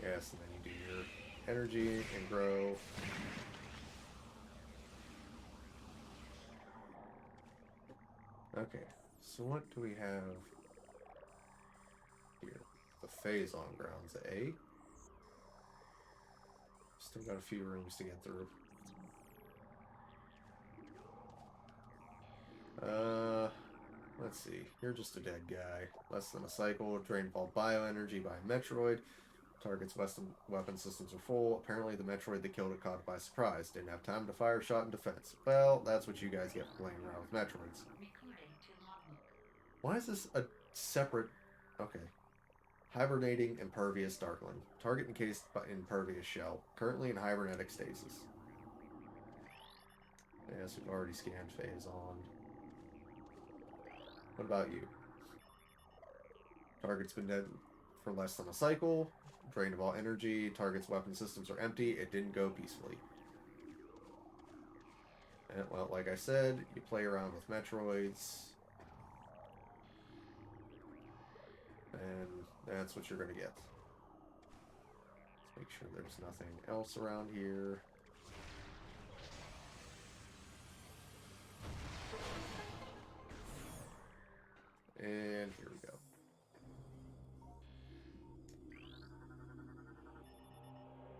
Yes, and then you do your energy and grow. Okay, so what do we have here? The phase on grounds, A. Still got a few rooms to get through. Let's see. You're just a dead guy. Less than a cycle. Drain all bioenergy by Metroid. Target's weapon systems are full. Apparently the Metroid that killed it caught it by surprise. Didn't have time to fire a shot in defense. Well, that's what you guys get for playing around with Metroids. Why is this a separate... Okay. Hibernating Impervious Darkling. Target encased by Impervious Shell. Currently in Hibernetic Stasis. Yes, we've already scanned phase on. What about you? Target's been dead for less than a cycle. Drained of all energy. Target's weapon systems are empty. It didn't go peacefully. And, well, like I said, you play around with Metroids. And that's what you're going to get. Let's make sure there's nothing else around here. And here we go.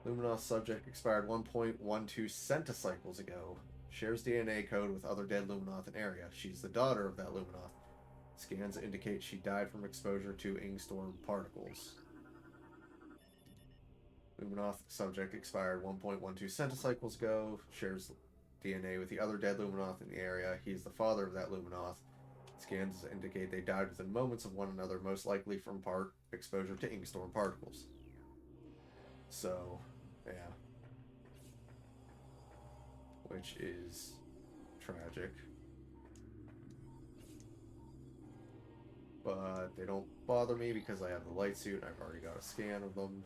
Luminoth subject expired 1.12 centicycles ago. Shares DNA code with other dead Luminoth in area. She's the daughter of that Luminoth. Scans indicate she died from exposure to Ingstorm particles. Luminoth subject expired 1.12 centicycles ago. Shares DNA with the other dead Luminoth in the area. He is the father of that Luminoth. Scans indicate they died within moments of one another, most likely from exposure to Ingstorm particles. So, yeah. which is tragic. But they don't bother me because I have the light suit and I've already got a scan of them.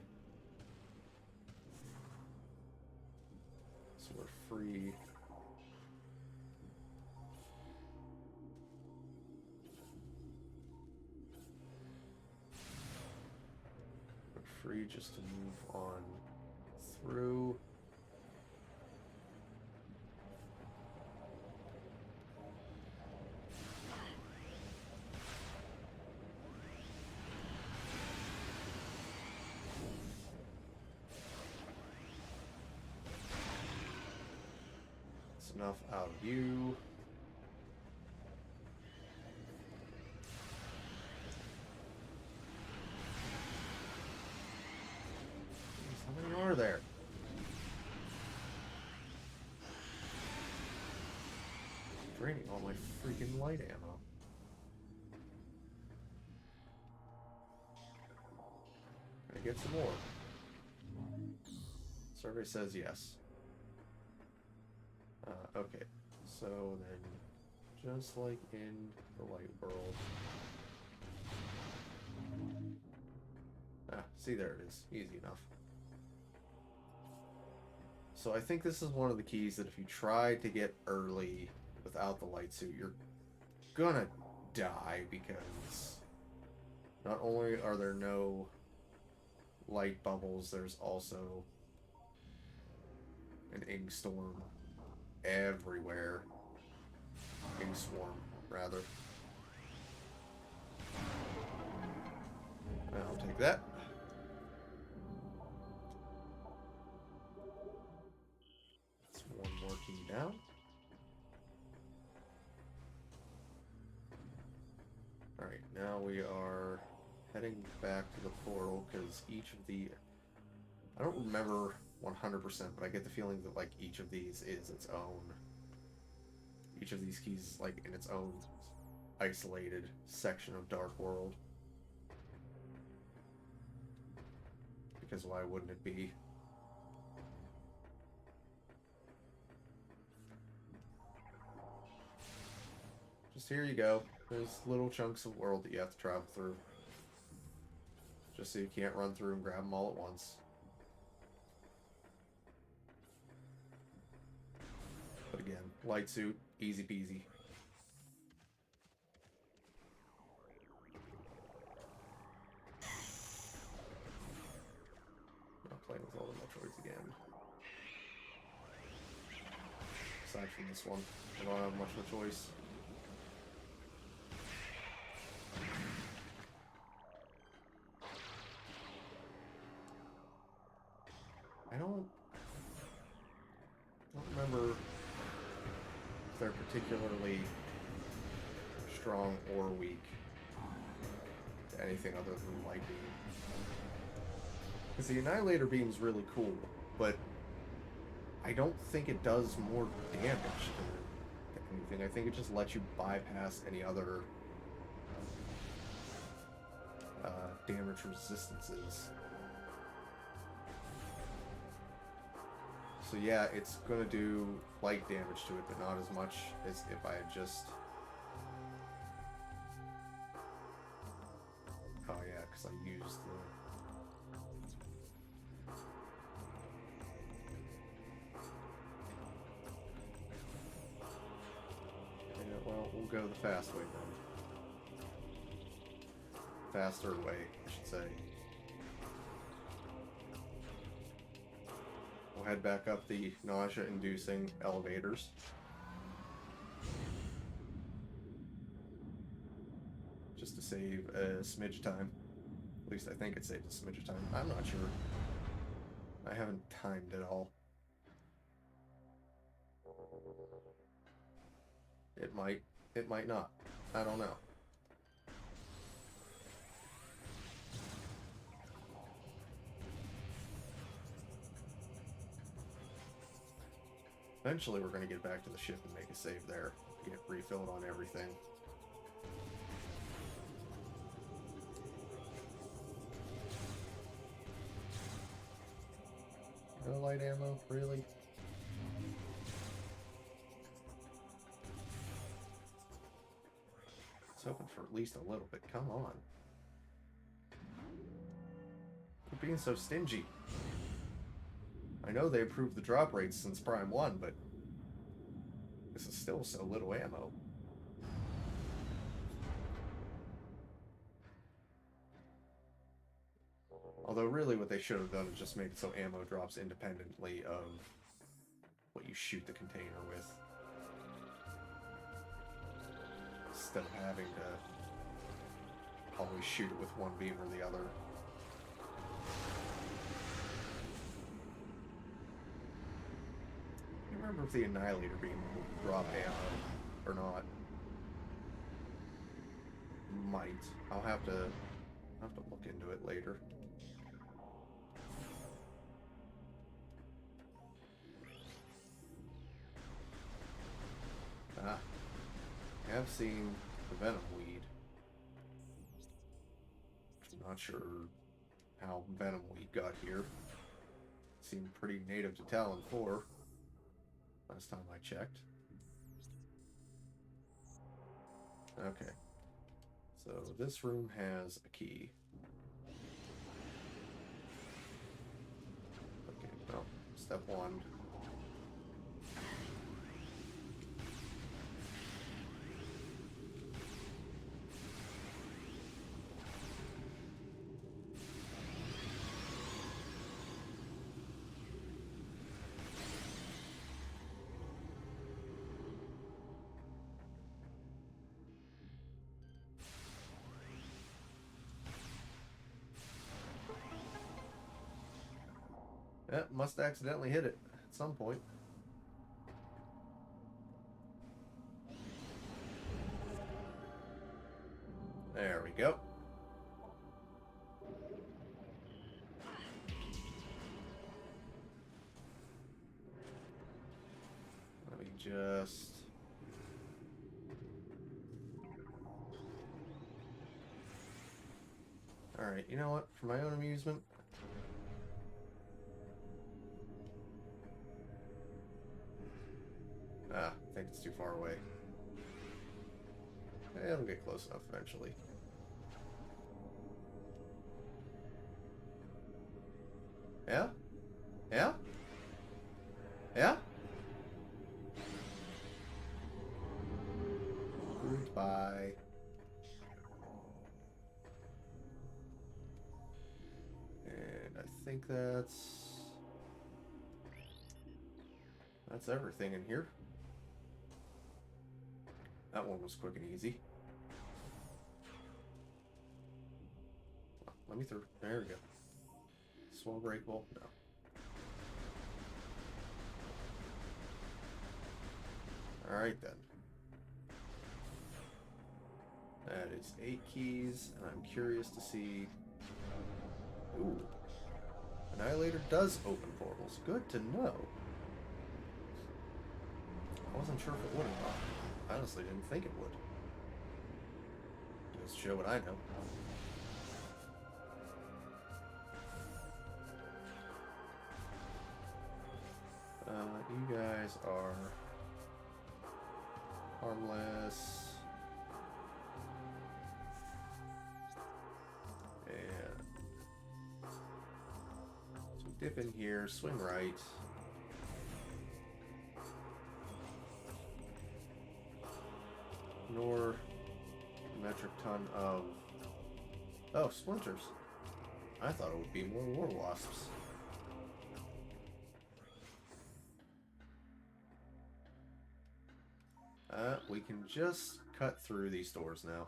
So we're free. We're free just to move on through. Enough out of you. How many are there? Draining all my freaking light ammo. Can I get some more? Survey says yes. Okay, so then, just like in the light world. See, there it is. Easy enough. So I think this is one of the keys that if you try to get early without the light suit, you're gonna die, because not only are there no light bubbles, there's also an ink storm everywhere. Ink swarm, rather. I'll take that. That's one more key down. Alright, now we are heading back to the portal, because each of the... I don't remember 100%, but I get the feeling that, like, each of these is its own... Each of these keys, like, in its own isolated section of Dark World. Because why wouldn't it be? Just here you go. There's little chunks of world that you have to travel through. Just so you can't run through and grab them all at once. But again, light suit, easy peasy. Not playing with all the Metroids again. Aside from this one, I don't have much of a choice. I don't remember if they're particularly strong or weak to anything other than light beam. Because the Annihilator Beam's really cool, but I don't think it does more damage to anything. I think it just lets you bypass any other damage resistances. So yeah, it's gonna do light damage to it, but not as much as if I had just... Oh yeah, because I used the... Yeah, well, we'll go the fast way then. Faster way, I should say. We'll head back up the nausea-inducing elevators. Just to save a smidge of time. At least I think it saved a smidge of time. I'm not sure. I haven't timed it all. It might. It might not. I don't know. Eventually we're going to get back to the ship and make a save there. Get refilled on everything. No light ammo? Really? least a little bit. Come on. Quit being so stingy. I know they improved the drop rates since Prime 1, but this is still so little ammo. Although really what they should have done is just made it so ammo drops independently of what you shoot the container with. Instead of having to always shoot it with one beam or the other. I can't remember if the Annihilator beam will drop ammo or not. Might. I'll have to look into it later. Ah, I have seen the Venom Weed. Not sure how Venom Weed got here. Seemed pretty native to Talon 4 last time I checked. Okay. So this room has a key. Okay, well, step 1. Yeah, must accidentally hit it at some point. There we go. Let me just... Alright, you know what? For my own amusement... Ah, I think it's too far away. It'll get close enough eventually. Yeah? Yeah? Yeah? Goodbye. And I think that's everything in here. That one was quick and easy. Let me through. There we go. Swell breakable? No. Alright then. That is 8 keys, and I'm curious to see... Ooh. Annihilator does open portals. Good to know. I wasn't sure if it would or not. I honestly didn't think it would. Just show what I know. You guys are harmless. And so dip in here, swing right. Ignore the metric ton of... Oh, splinters. I thought it would be more war wasps. We can just cut through these doors now.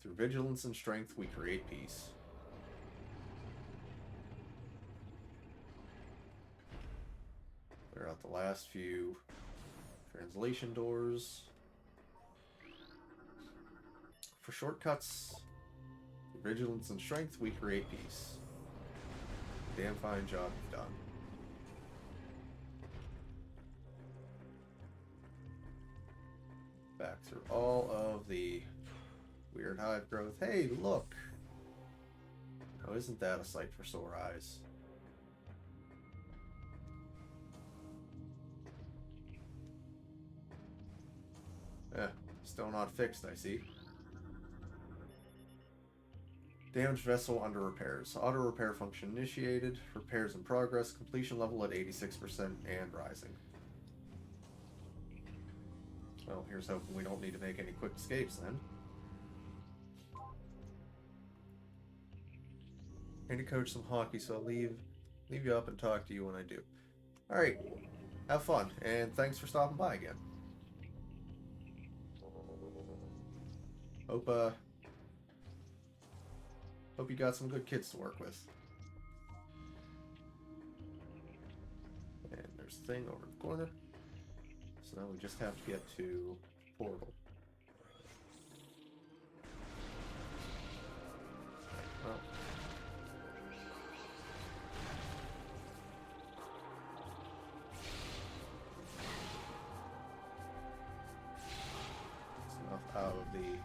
Through vigilance and strength, we create peace. Clear out the last few translation doors. For shortcuts, through vigilance and strength, we create peace. Damn fine job you've done. Back through all of the weird hive growth. Hey, look! Oh, isn't that a sight for sore eyes? Still not fixed, I see. Damaged vessel under repairs. Auto repair function initiated. Repairs in progress. Completion level at 86% and rising. Well, here's hoping we don't need to make any quick escapes then. I need to coach some hockey, so I'll leave you up and talk to you when I do. Alright, have fun, and thanks for stopping by again. Hope you got some good kids to work with. And there's a thing over in the corner. So now we just have to get to portal. Well. It's enough out of the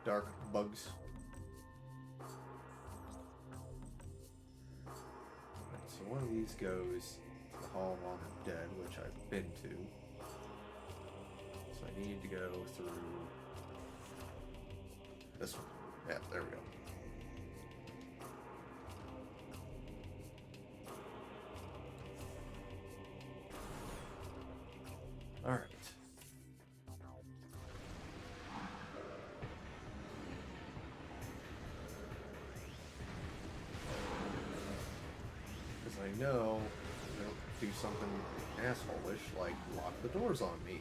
dark bugs. So one of these goes to the Hall of the Dead, which I've been to. So I need to go through this one. Yeah, there we go. Alright. I know they don't do something asshole-ish like lock the doors on me.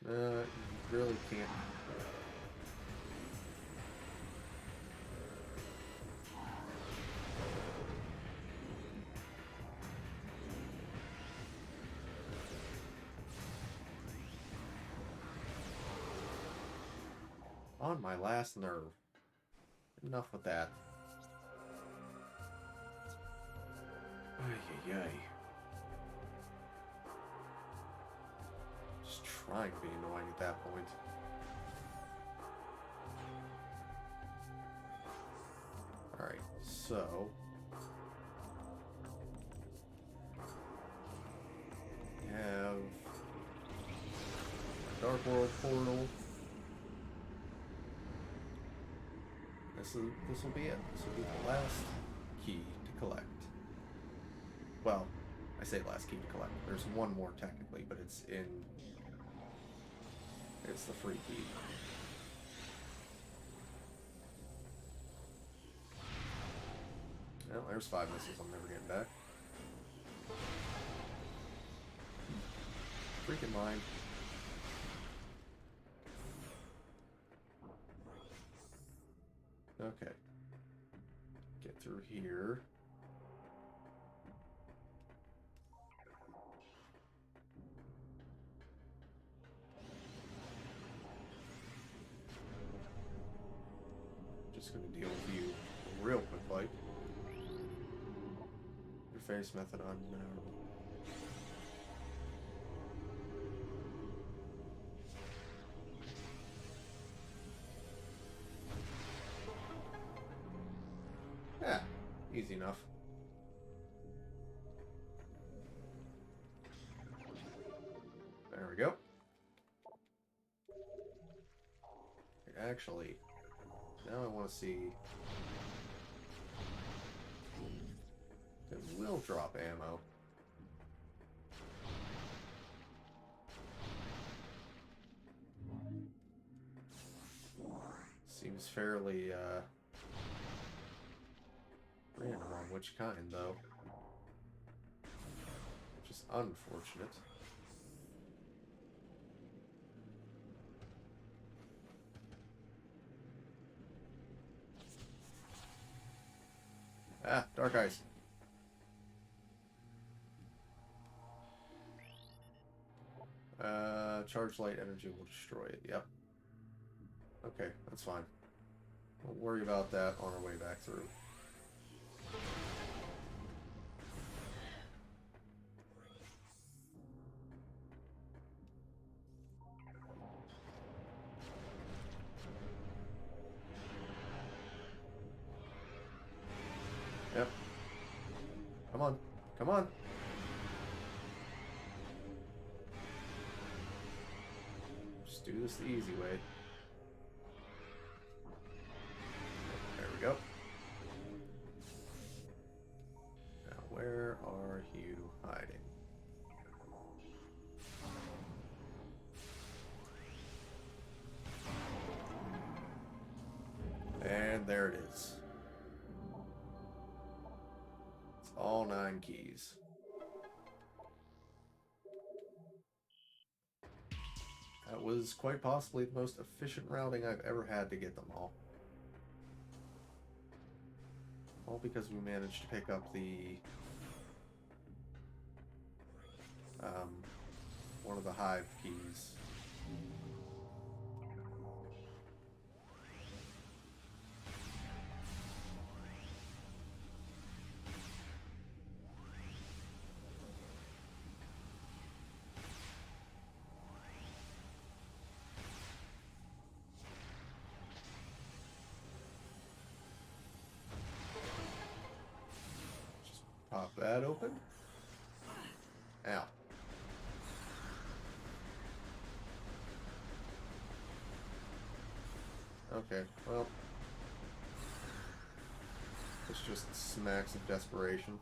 You really can't. On my last nerve. Enough with that. Ay, ay, ay. Just trying to be annoying at that point. Alright, so... we have... Dark World Portal. This will be it. This will be the last key to collect. Well, I say last key to collect. There's one more technically, but it's the free key. Well, there's 5 missiles I'm never getting back. Freaking mine. Okay. Get through here. Just gonna deal with you real quick, like. Your face method undeniable. Yeah, easy enough. There we go. Actually, now I want to see. It will drop ammo. Seems fairly, random on which kind, though. Which is unfortunate. Ah, dark eyes. Charge light energy will destroy it. Yep. Okay, that's fine. Don't worry about that on our way back through. Yep, Come on. Come on. Just do this the easy way. There we go. Now, where are you hiding? And there it is. It's all 9 keys. That was quite possibly the most efficient routing I've ever had to get them all. All because we managed to pick up the one of the hive keys. Just pop that open. Ow. Okay, well, it's just smacks of desperation.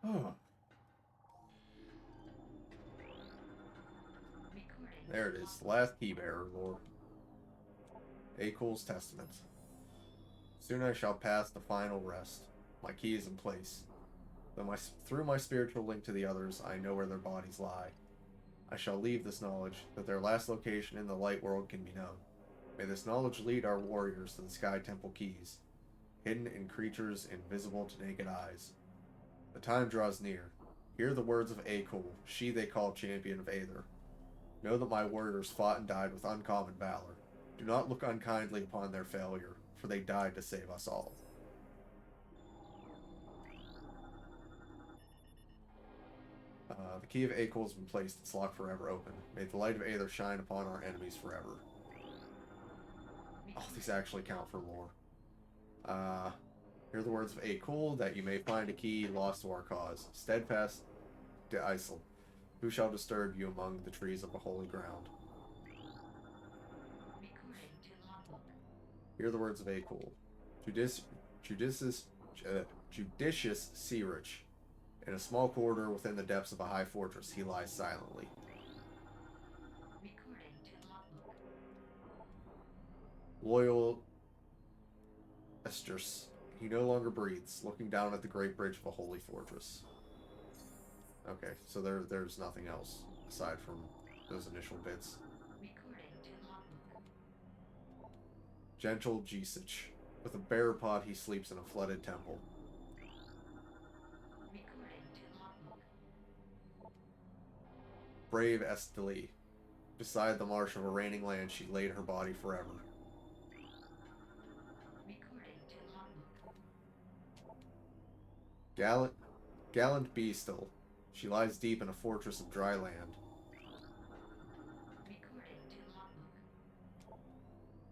Oh. There it is, the last key bearer, Lord. Akul's Testament. Soon I shall pass the final rest. My key is in place. Through my spiritual link to the others, I know where their bodies lie. I shall leave this knowledge, that their last location in the light world can be known. May this knowledge lead our warriors to the Sky Temple keys, hidden in creatures invisible to naked eyes. The time draws near. Hear the words of Akul, she they call champion of Aether. Know that my warriors fought and died with uncommon valor. Do not look unkindly upon their failure, for they died to save us all. The key of Akul has been placed, its lock forever open. May the light of Aether shine upon our enemies forever. Oh, these actually count for lore. Hear the words of Akul, that you may find a key lost to our cause. Steadfast to Isel. Who shall disturb you among the trees of the holy ground? Hear the words of Akul. Judicious Searich. In a small corridor within the depths of a high fortress, he lies silently. Loyal Esters. He no longer breathes, looking down at the great bridge of a holy fortress. Okay, so there's nothing else aside from those initial bits. Gentle Jesich. With a bear pod, he sleeps in a flooded temple. Brave Esteli. Beside the marsh of a raining land, she laid her body forever. Gallant Beastle. She lies deep in a fortress of dry land.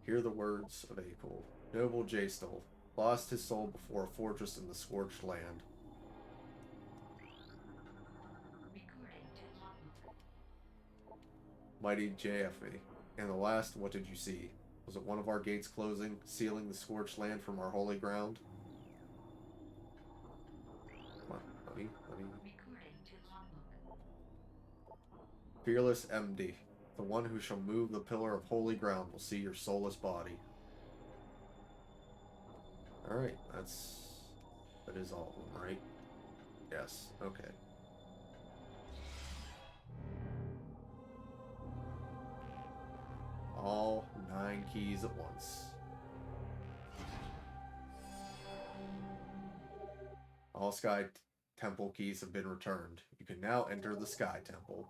Hear the words of Akul. Noble Jastel. Lost his soul before a fortress in the scorched land. Mighty JFA. And the last, what did you see? Was it one of our gates closing, sealing the scorched land from our holy ground? Come on, let me. Fearless MD. The one who shall move the pillar of holy ground will see your soulless body. Alright, that is all of them, right? Yes, okay. All 9 keys at once. All Sky Temple keys have been returned. You can now enter the Sky Temple.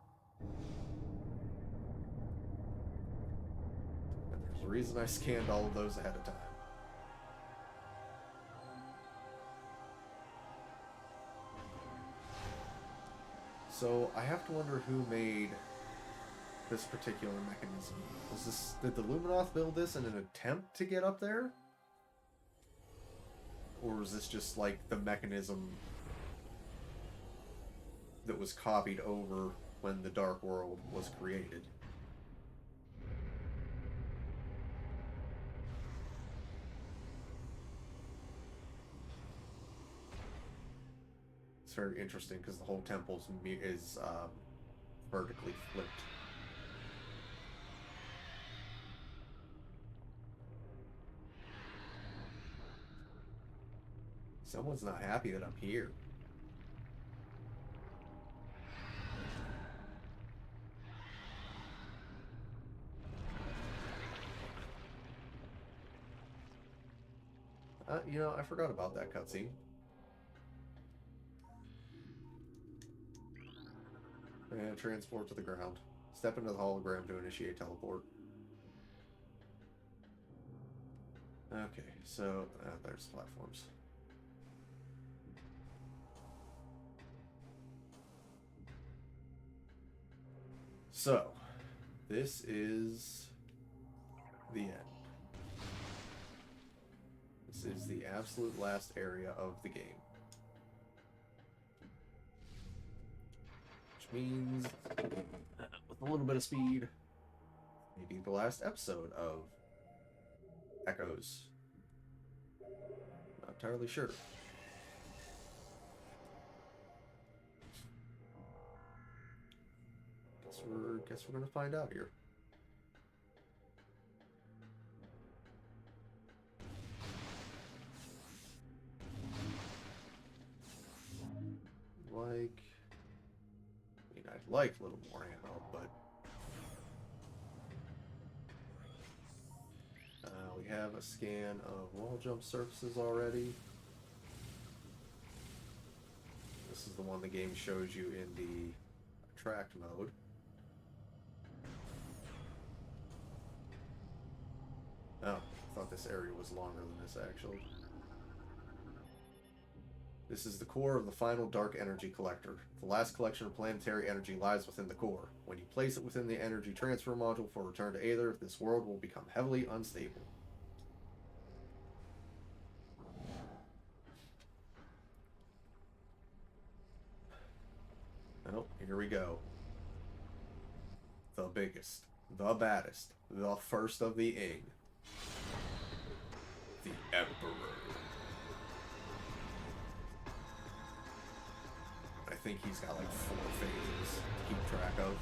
And there's a reason I scanned all of those ahead of time. So, I have to wonder who made this particular mechanism? Did the Luminoth build this in an attempt to get up there? Or was this just like the mechanism that was copied over when the Dark World was created? It's very interesting because the whole temple is vertically flipped. Someone's not happy that I'm here. You know, I forgot about that cutscene. And transport to the ground. Step into the hologram to initiate teleport. Okay, so there's platforms. So, this is the end. This is the absolute last area of the game. Which means, with a little bit of speed, maybe the last episode of Echoes. Not entirely sure. Guess we're gonna find out here. I'd like a little more ammo, but we have a scan of wall jump surfaces already. This is the one the game shows you in the attract mode. Oh, I thought this area was longer than this actually. This is the core of the final dark energy collector. The last collection of planetary energy lies within the core. When you place it within the energy transfer module for return to Aether, this world will become heavily unstable. Oh, here we go. The biggest, the baddest, the first of the Ing. The Emperor. I think he's got like 4 phases to keep track of.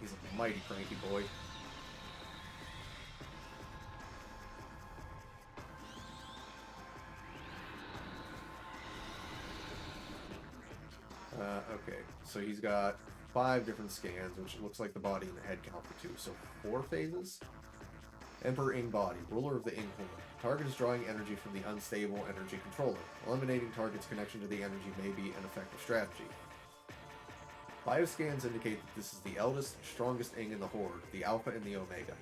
He's a mighty cranky boy. Okay, so he's got 5 different scans, which looks like the body and the head count for 2, so 4 phases. Emperor Ing body, ruler of the Ing Horde. Target is drawing energy from the unstable energy controller. Eliminating target's connection to the energy may be an effective strategy. Bioscans indicate that this is the eldest, strongest Ing in the Horde, the Alpha and the Omega.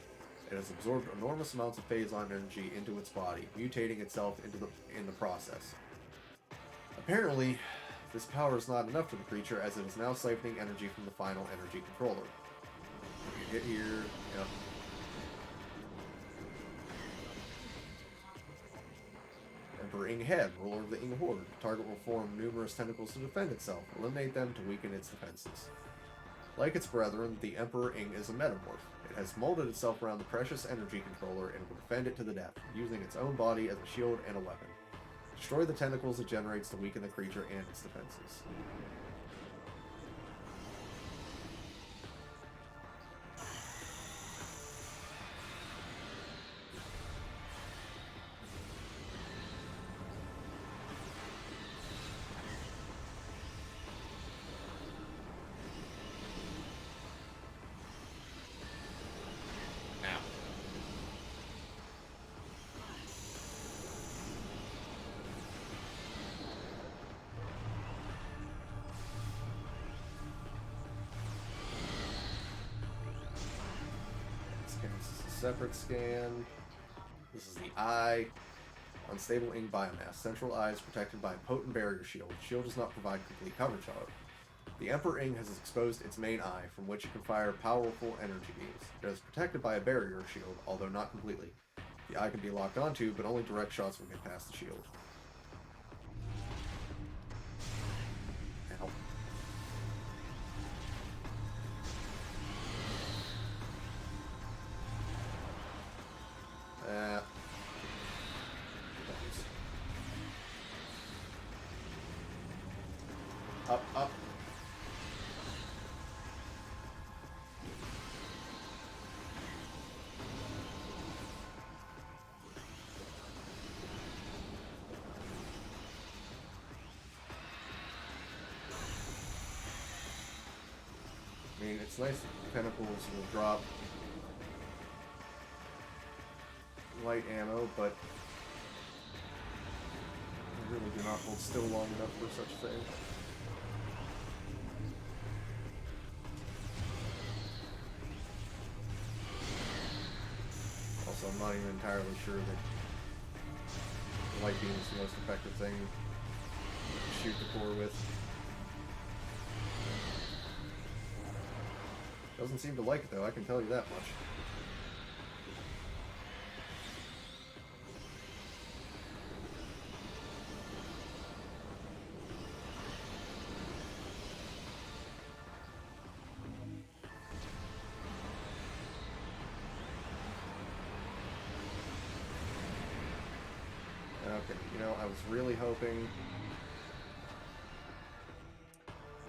It has absorbed enormous amounts of phazon energy into its body, mutating itself in the process. Apparently, this power is not enough for the creature, as it is now siphoning energy from the final energy controller. You hit here, yep. Emperor Ing Head, ruler of the Ing Horde. Target will form numerous tentacles to defend itself. Eliminate them to weaken its defenses. Like its brethren, the Emperor Ing is a metamorph. It has molded itself around the precious energy controller and will defend it to the death, using its own body as a shield and a weapon. Destroy the tentacles it generates to weaken the creature and its defenses. Separate scan. This is the eye. Unstable ink biomass. Central eye is protected by a potent barrier shield. The shield does not provide complete coverage, however. The Emperor Ing has exposed its main eye, from which it can fire powerful energy beams. It is protected by a barrier shield, although not completely. The eye can be locked onto, but only direct shots will get past the shield. Ow. Up, up. I mean, it's nice that Pinnacles will drop light ammo, but they really do not hold still long enough for such a thing. Also, I'm not even entirely sure that light beam is the most effective thing to shoot the core with. Doesn't seem to like it though, I can tell you that much. Okay, you know, I was really hoping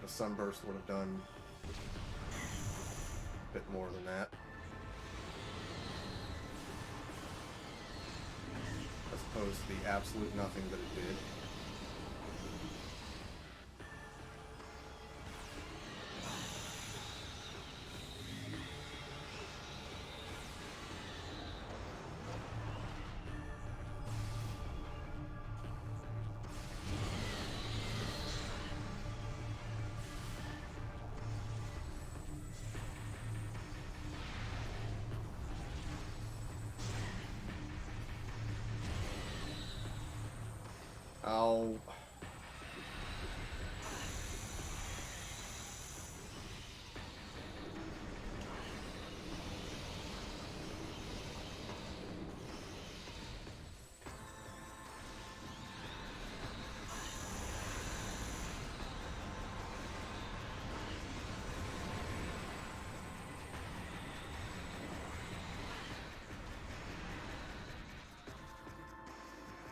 the sunburst would have done a bit more than that. As opposed to the absolute nothing that it did. I'll...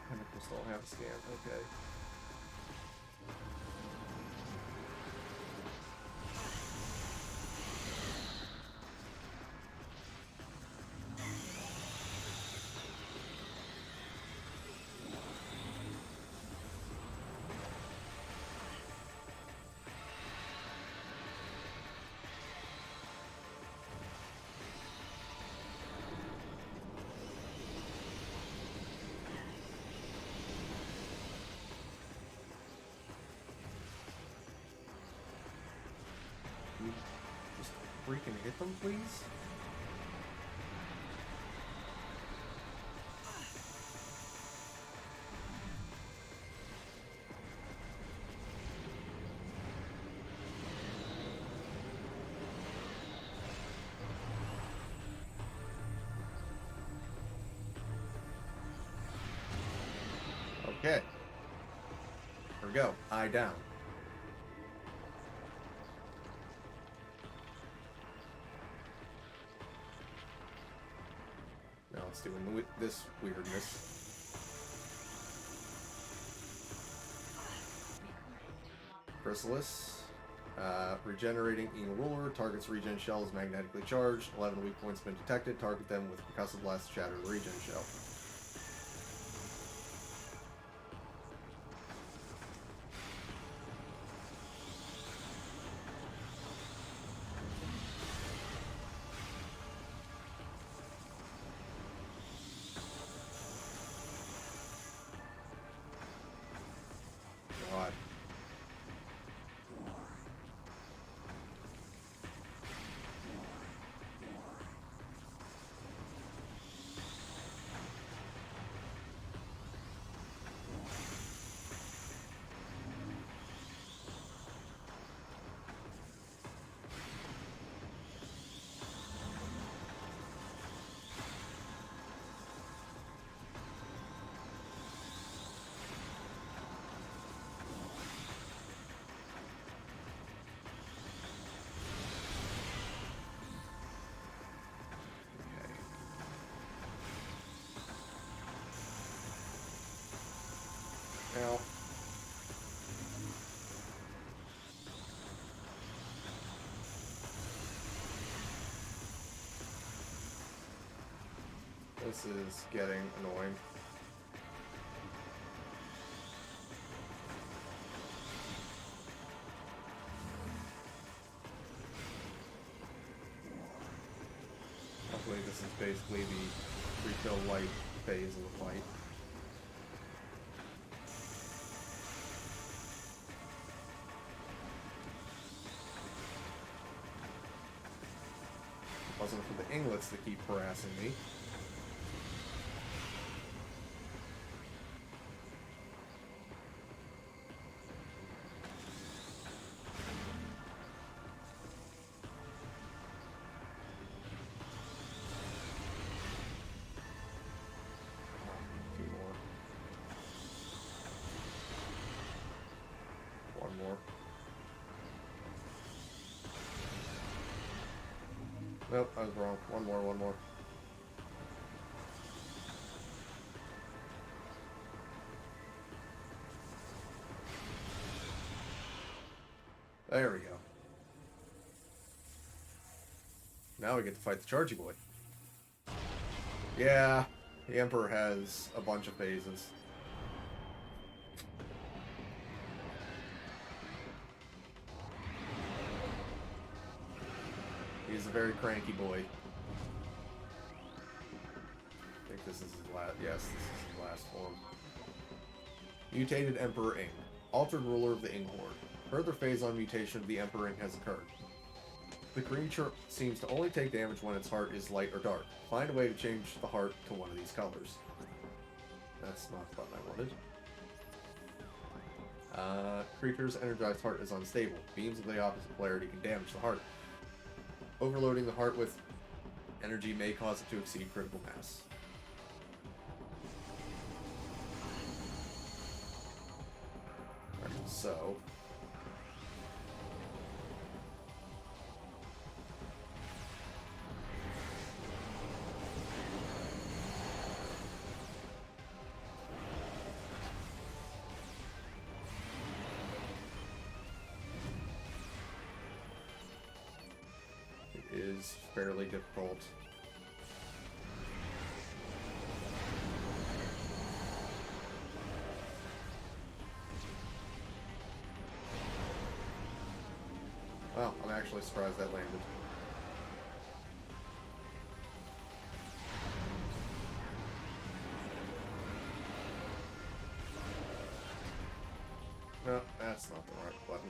Pinnacles don't have a scan, okay. You just freaking hit them, please? Okay. Here we go. Eye down. Now let's do this weirdness. Chrysalis. Regenerating Ing Ruler. Target's regen shell is magnetically charged. 11 weak points have been detected. Target them with percussive blast to shatter the regen shell. God. This is getting annoying. Hopefully this is basically the refill light phase of the fight. If it wasn't for the inglets that keep harassing me. More. Nope, I was wrong. One more. There we go. Now we get to fight the Chargy Boy. Yeah, the Emperor has a bunch of phases. He's a very cranky boy. I think this is his last. Yes, this is his last form. Mutated Emperor Ing. Altered ruler of the Ing Horde. Further phase-on mutation of the Emperor Ing has occurred. The creature seems to only take damage when its heart is light or dark. Find a way to change the heart to one of these colors. That's not the button I wanted. Creature's energized heart is unstable. Beams of the opposite polarity can damage the heart. Overloading the heart with energy may cause it to exceed critical mass. Alright, so... is fairly difficult. Well, I'm actually surprised that landed. No, that's not the right button.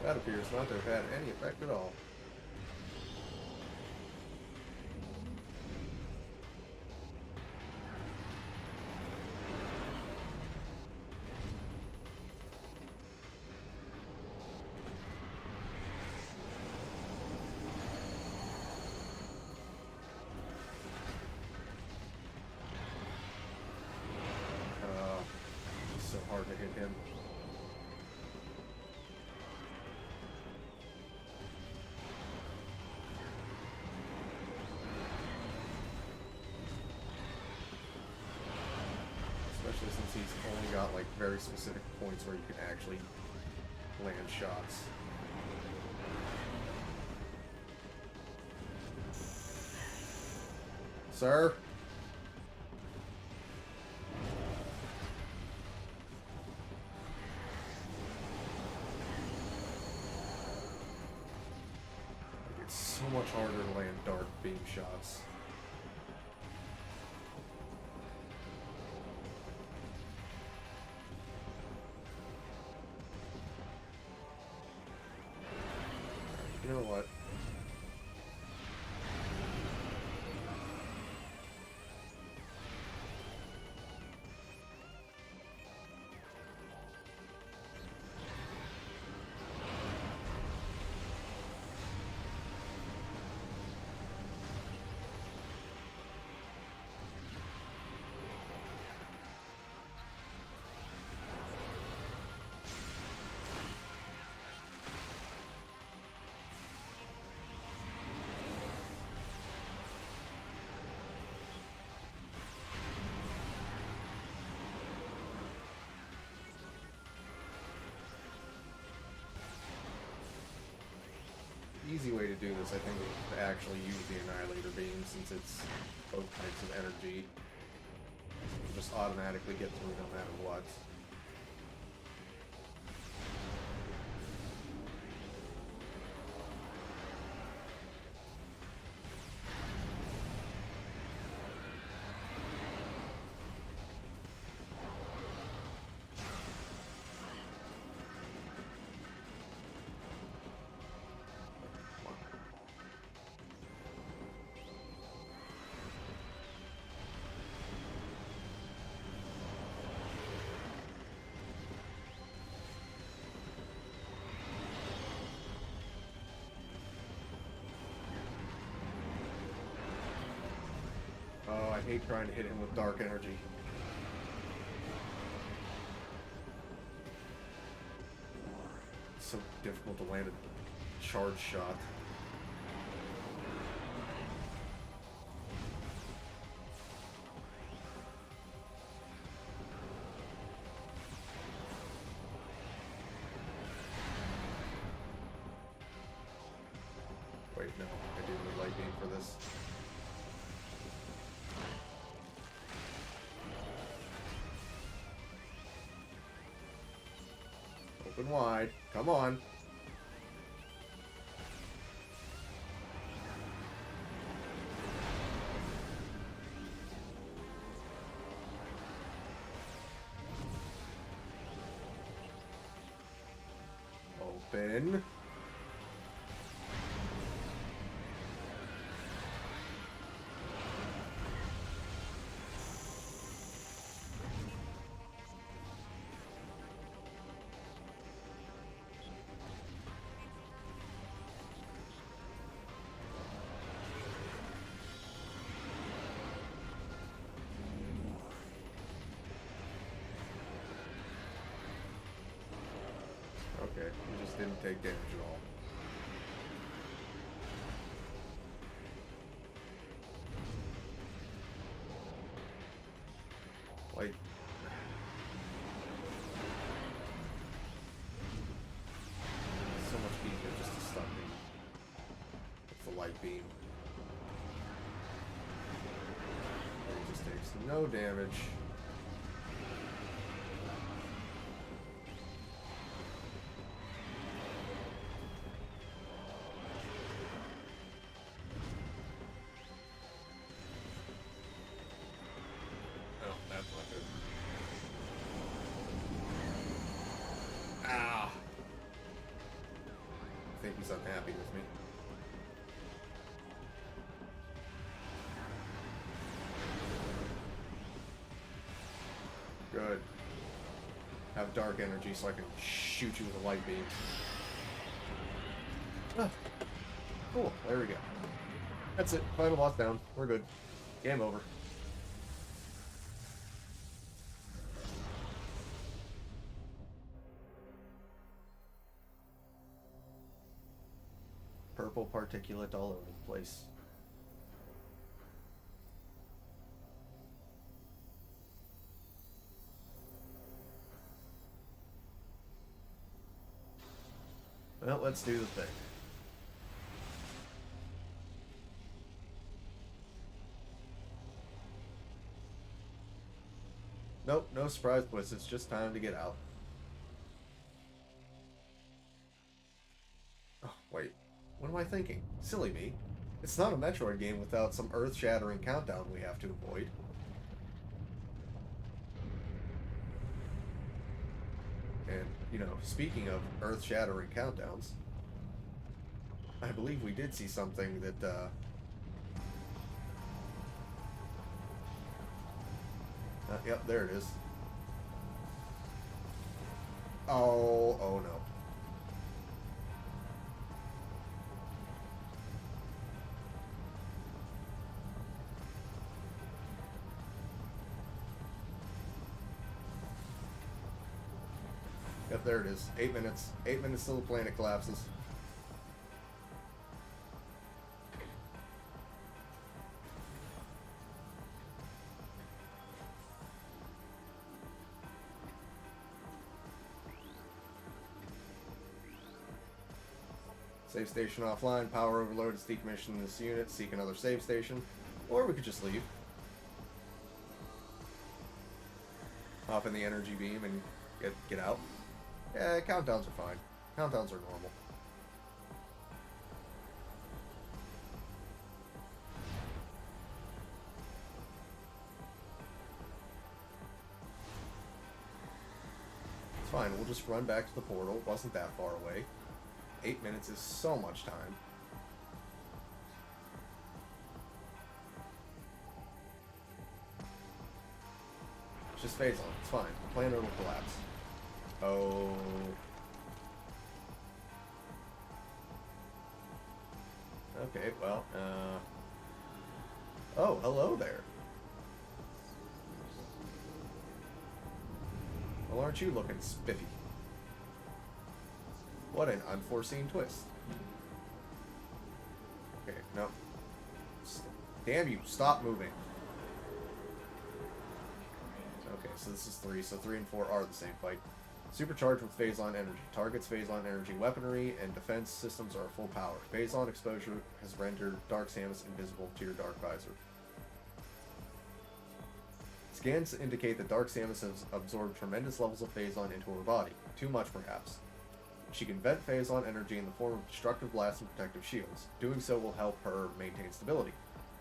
That appears not to have had any effect at all. It's so hard to hit him. Especially since he's only got like very specific points where you can actually land shots. Sir? It's so much harder to land dark beam shots. You know what? easy way to do this, I think, is to actually use the Annihilator Beam, since it's both types of energy. You'll just automatically get through no matter what. Oh, I hate trying to hit him with dark energy. It's so difficult to land a charge shot. Wait, no, I do need light beam for this. Open wide. Come on. Open. Okay, he just didn't take damage at all. Like, so much easier just to stun me with the light beam. He just takes no damage. Ah! I think he's unhappy with me. Good. Have dark energy so I can shoot you with a light beam. Ah. Cool, there we go. That's it. Final boss down. We're good. Game over. Purple particulate all over the place. Well, let's do the thing. Nope, no surprise twists. It's just time to get out. Oh, wait. What am I thinking? Silly me. It's not a Metroid game without some earth-shattering countdown we have to avoid. And, you know, speaking of earth-shattering countdowns, I believe we did see something that, yep, there it is. Oh no. Yep, there it is. 8 minutes. 8 minutes till the planet collapses. Save station offline, power overload is decommissioning this unit, seek another save station. Or we could just leave. Hop in the energy beam and get out. Yeah, countdowns are fine. Countdowns are normal. It's fine, we'll just run back to the portal. It wasn't that far away. 8 minutes is so much time. It's just phase on. It's fine. The planet will collapse. Oh. Okay, well, oh, hello there. Well, aren't you looking spiffy? What an unforeseen twist. Okay, no. Damn you, stop moving. Okay, so this is 3, so 3 and 4 are the same fight. Supercharged with Phazon energy. Targets Phazon energy weaponry and defense systems are full power. Phazon exposure has rendered Dark Samus invisible to your Dark Visor. Scans indicate that Dark Samus has absorbed tremendous levels of Phazon into her body. Too much, perhaps. She can vent Phazon energy in the form of destructive blasts and protective shields. Doing so will help her maintain stability.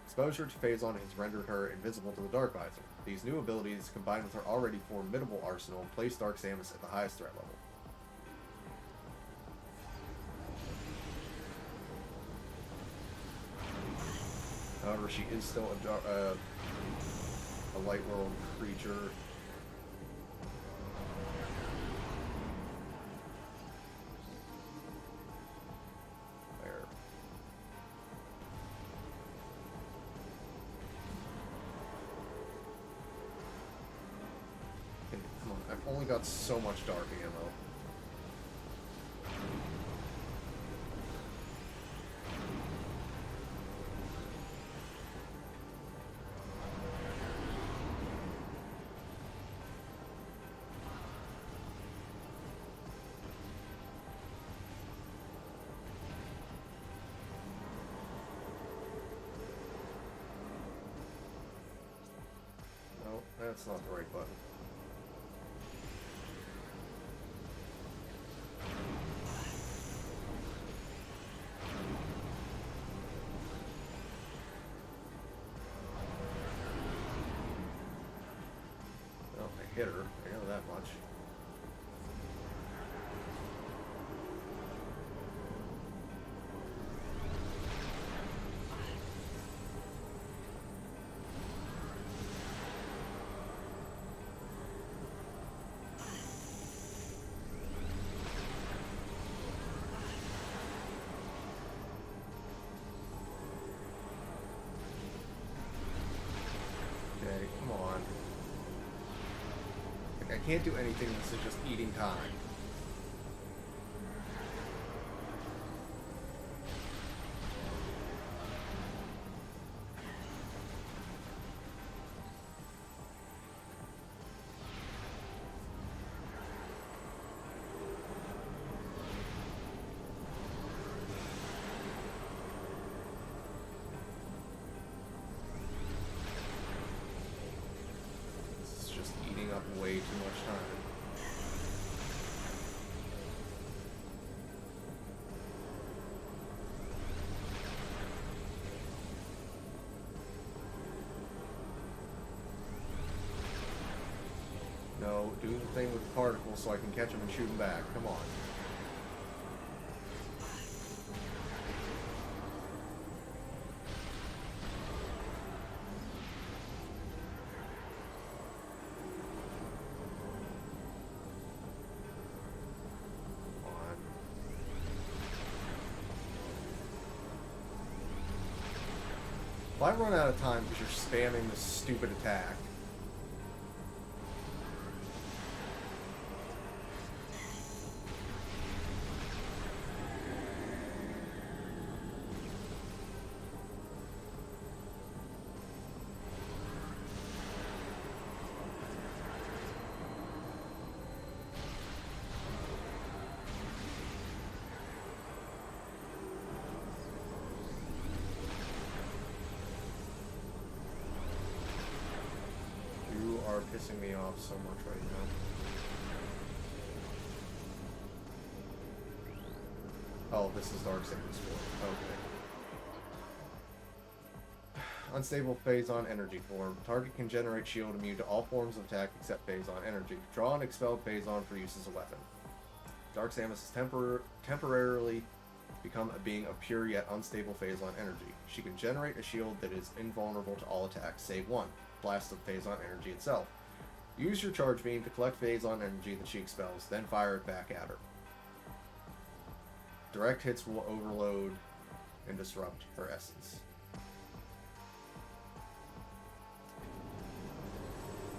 Exposure to Phazon has rendered her invisible to the Dark Visor. These new abilities, combined with her already formidable arsenal, place Dark Samus at the highest threat level. However, she is still a light world creature. I've only got so much dark ammo. No, that's not the right button. Hit her, I know that much. Okay, come on. I can't do anything, this is just eating time. This is just eating up way too much time. No, do the thing with the particles so I can catch them and shoot them back. Come on. If I run out of time because you're spamming this stupid attack. pissing me off so much right now. Oh, this is Dark Samus 4. Okay. Unstable Phazon Energy Form. Target can generate shield immune to all forms of attack except Phazon Energy. Draw an expelled Phazon for use as a weapon. Dark Samus has temporarily become a being of pure yet unstable Phazon energy. She can generate a shield that is invulnerable to all attacks, save one, blast of Phazon energy itself. Use your charge beam to collect Phazon energy that she expels, then fire it back at her. Direct hits will overload and disrupt her essence.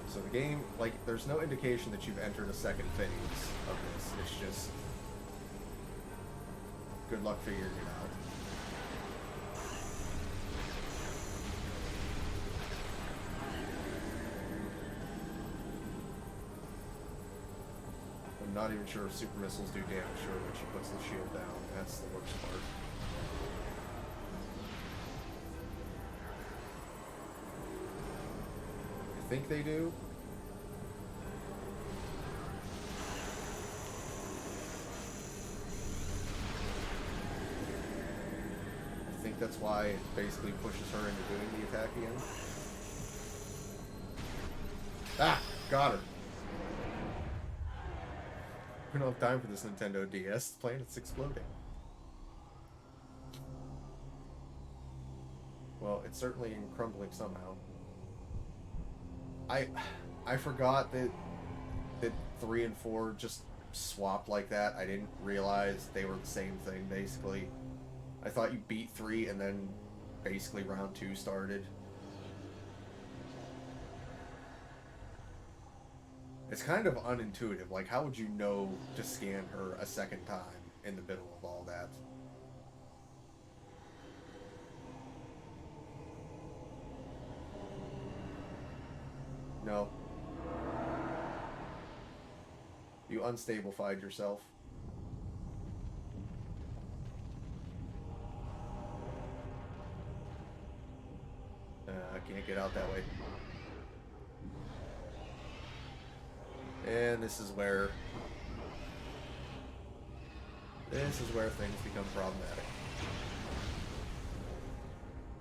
So the game, like, there's no indication that you've entered a second phase of this. It's just good luck figuring it out. I'm not even sure if super missiles do damage to her when she puts the shield down. That's the worst part. I think they do. I think that's why it basically pushes her into doing the attack again. Ah! Got her! We don't have time for this Nintendo DS. The planet's exploding. Well, it's certainly crumbling somehow. I forgot that 3 and 4 just swapped like that. I didn't realize they were the same thing, basically. I thought you beat 3 and then basically round 2 started. It's kind of unintuitive. Like, how would you know to scan her a second time in the middle of all that? No. You unstabilified yourself. I can't get out that way. And this is where things become problematic.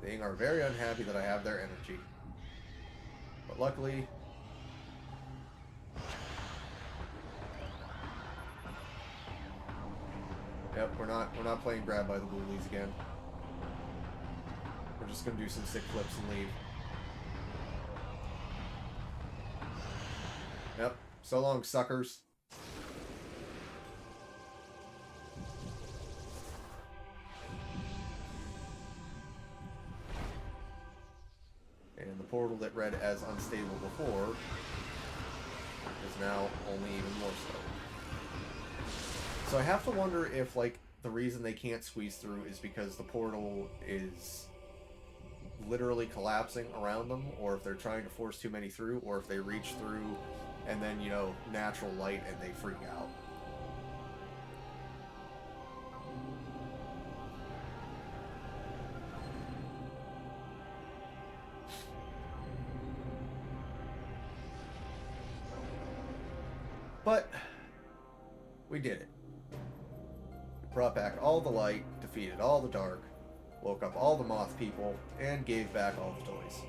They are very unhappy that I have their energy. But luckily, yep, we're not playing grab by the woolies again. We're just gonna do some sick flips and leave. Yep. So long, suckers. And the portal that read as unstable before is now only even more so. So I have to wonder if, like, the reason they can't squeeze through is because the portal is literally collapsing around them, or if they're trying to force too many through, or if they reach through and then, you know, natural light and they freak out. But we did it. We brought back all the light, defeated all the dark, woke up all the moth people, and gave back all the toys.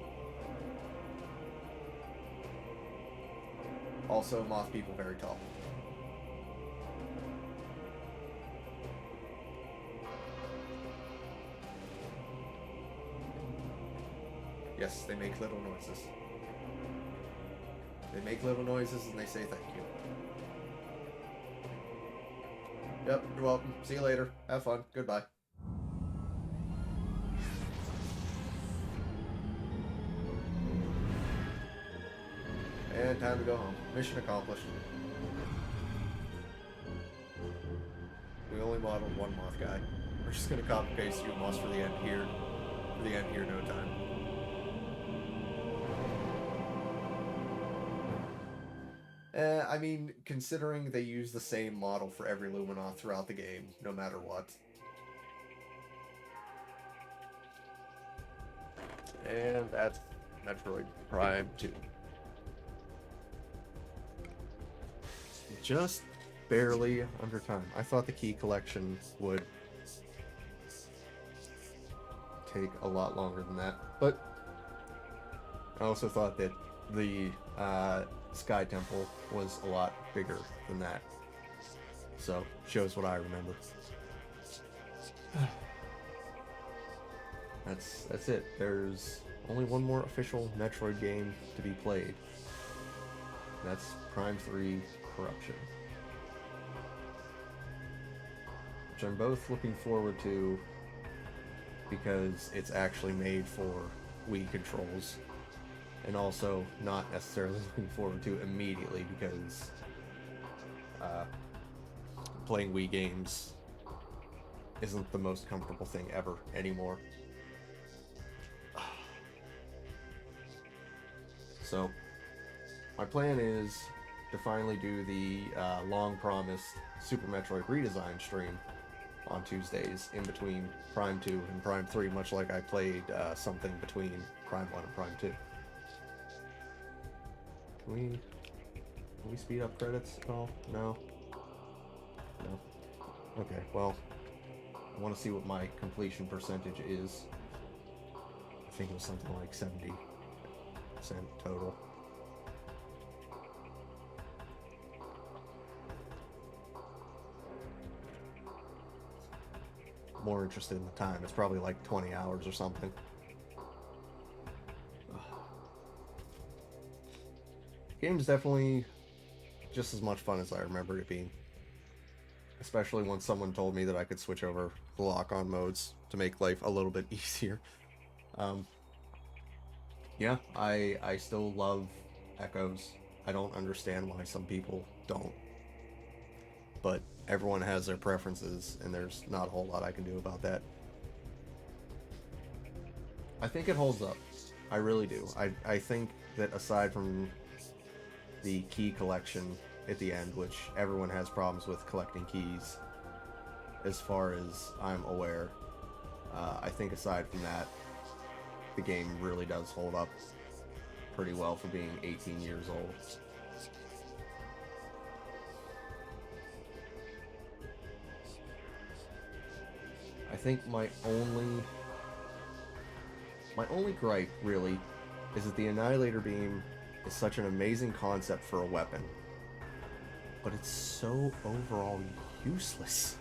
Also, moth people very tall. Yes, they make little noises. They make little noises and they say thank you. Yep, you're welcome. See you later. Have fun. Goodbye. And time to go home. Mission accomplished. We only modeled one moth guy. We're just gonna copy paste you moths for the end here. For the end here, no time. I mean, considering they use the same model for every Luminoth throughout the game, no matter what. And that's Metroid Prime 2. just barely under time. I thought the key collection would take a lot longer than that, but I also thought that the Sky Temple was a lot bigger than that. So, shows what I remember. That's it. There's only one more official Metroid game to be played. That's Prime 3 Corruption. Which I'm both looking forward to because it's actually made for Wii controls, and also not necessarily looking forward to immediately because playing Wii games isn't the most comfortable thing ever anymore. So, my plan is to finally do the long-promised Super Metroid redesign stream on Tuesdays in between Prime 2 and Prime 3, much like I played something between Prime 1 and Prime 2. Can we speed up credits at all? No? No. Okay, well, I want to see what my completion percentage is. I think it was something like 70% total. More interested in the time. It's probably like 20 hours or something. Game's definitely just as much fun as I remember it being. Especially once someone told me that I could switch over the lock-on modes to make life a little bit easier. Yeah, I still love Echoes. I don't understand why some people don't. But everyone has their preferences, and there's not a whole lot I can do about that. I think it holds up. I really do. I think that aside from the key collection at the end, which everyone has problems with collecting keys, as far as I'm aware, I think aside from that, the game really does hold up pretty well for being 18 years old. I think my only gripe, really, is that the Annihilator Beam is such an amazing concept for a weapon, but it's so overall useless.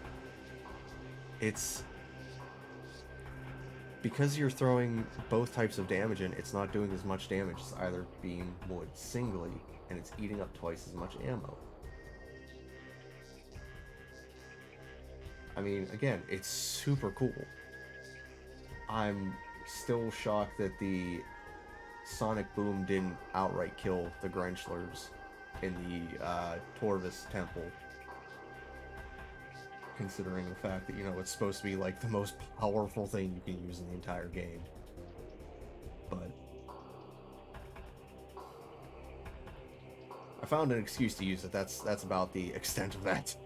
It's because you're throwing both types of damage in, it's not doing as much damage as either beam would singly, and it's eating up twice as much ammo. I mean, again, it's super cool. I'm still shocked that the Sonic Boom didn't outright kill the Grenchlers in the Torvis Temple, considering the fact that, you know, it's supposed to be like the most powerful thing you can use in the entire game. But I found an excuse to use it. That's about the extent of that.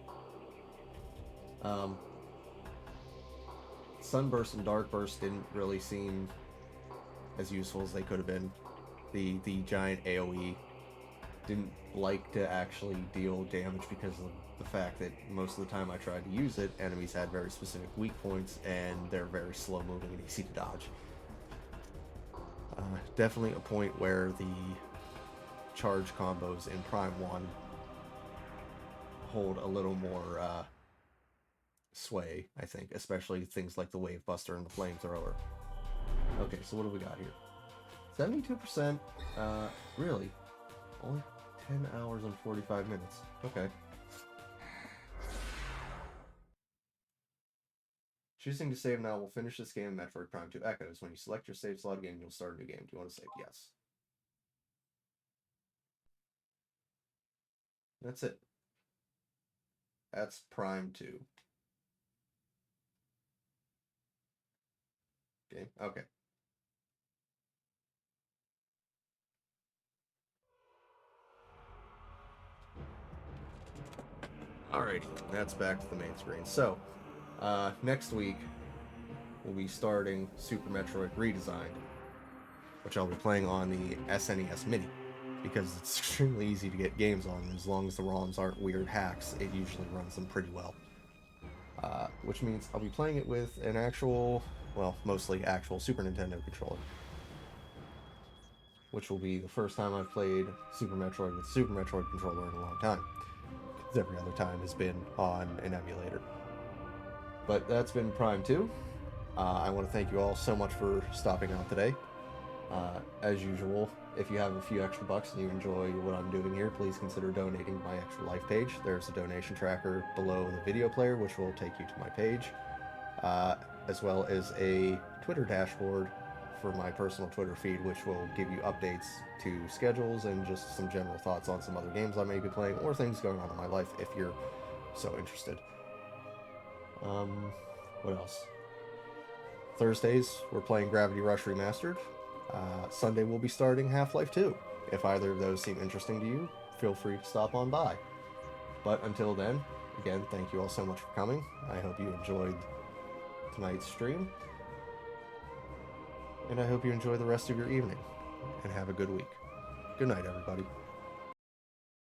Sunburst and Darkburst didn't really seem as useful as they could have been. The giant AoE didn't like to actually deal damage because of the fact that most of the time I tried to use it, enemies had very specific weak points, and they're very slow moving and easy to dodge. Definitely a point where the charge combos in Prime 1 hold a little more sway, I think, especially things like the Wave Buster and the Flamethrower. Okay, so what do we got here? 72%, really? Only 10 hours and 45 minutes. Okay. Choosing to save now will finish this game in Metroid Prime 2 Echoes. When you select your save slot again, you'll start a new game. Do you want to save? Yes. That's it. That's Prime 2. Game? Okay. Alrighty, that's back to the main screen. So, next week, we'll be starting Super Metroid Redesigned, which I'll be playing on the SNES Mini. because it's extremely easy to get games on, and as long as the ROMs aren't weird hacks, it usually runs them pretty well. Which means I'll be playing it with an actual, well, mostly actual Super Nintendo controller, which will be the first time I've played Super Metroid with Super Metroid controller in a long time, because every other time has been on an emulator. But that's been Prime 2. I want to thank you all so much for stopping out today. As usual, if you have a few extra bucks and you enjoy what I'm doing here, please consider donating to my Extra Life page. There's a donation tracker below the video player, which will take you to my page, as well as a Twitter dashboard for my personal Twitter feed, which will give you updates to schedules and just some general thoughts on some other games I may be playing or things going on in my life if you're so interested. What else? Thursdays, we're playing Gravity Rush Remastered. Sunday, we'll be starting Half-Life 2. If either of those seem interesting to you, feel free to stop on by. But until then, again, thank you all so much for coming. I hope you enjoyed tonight's stream. And I hope you enjoy the rest of your evening. And have a good week. Good night, everybody.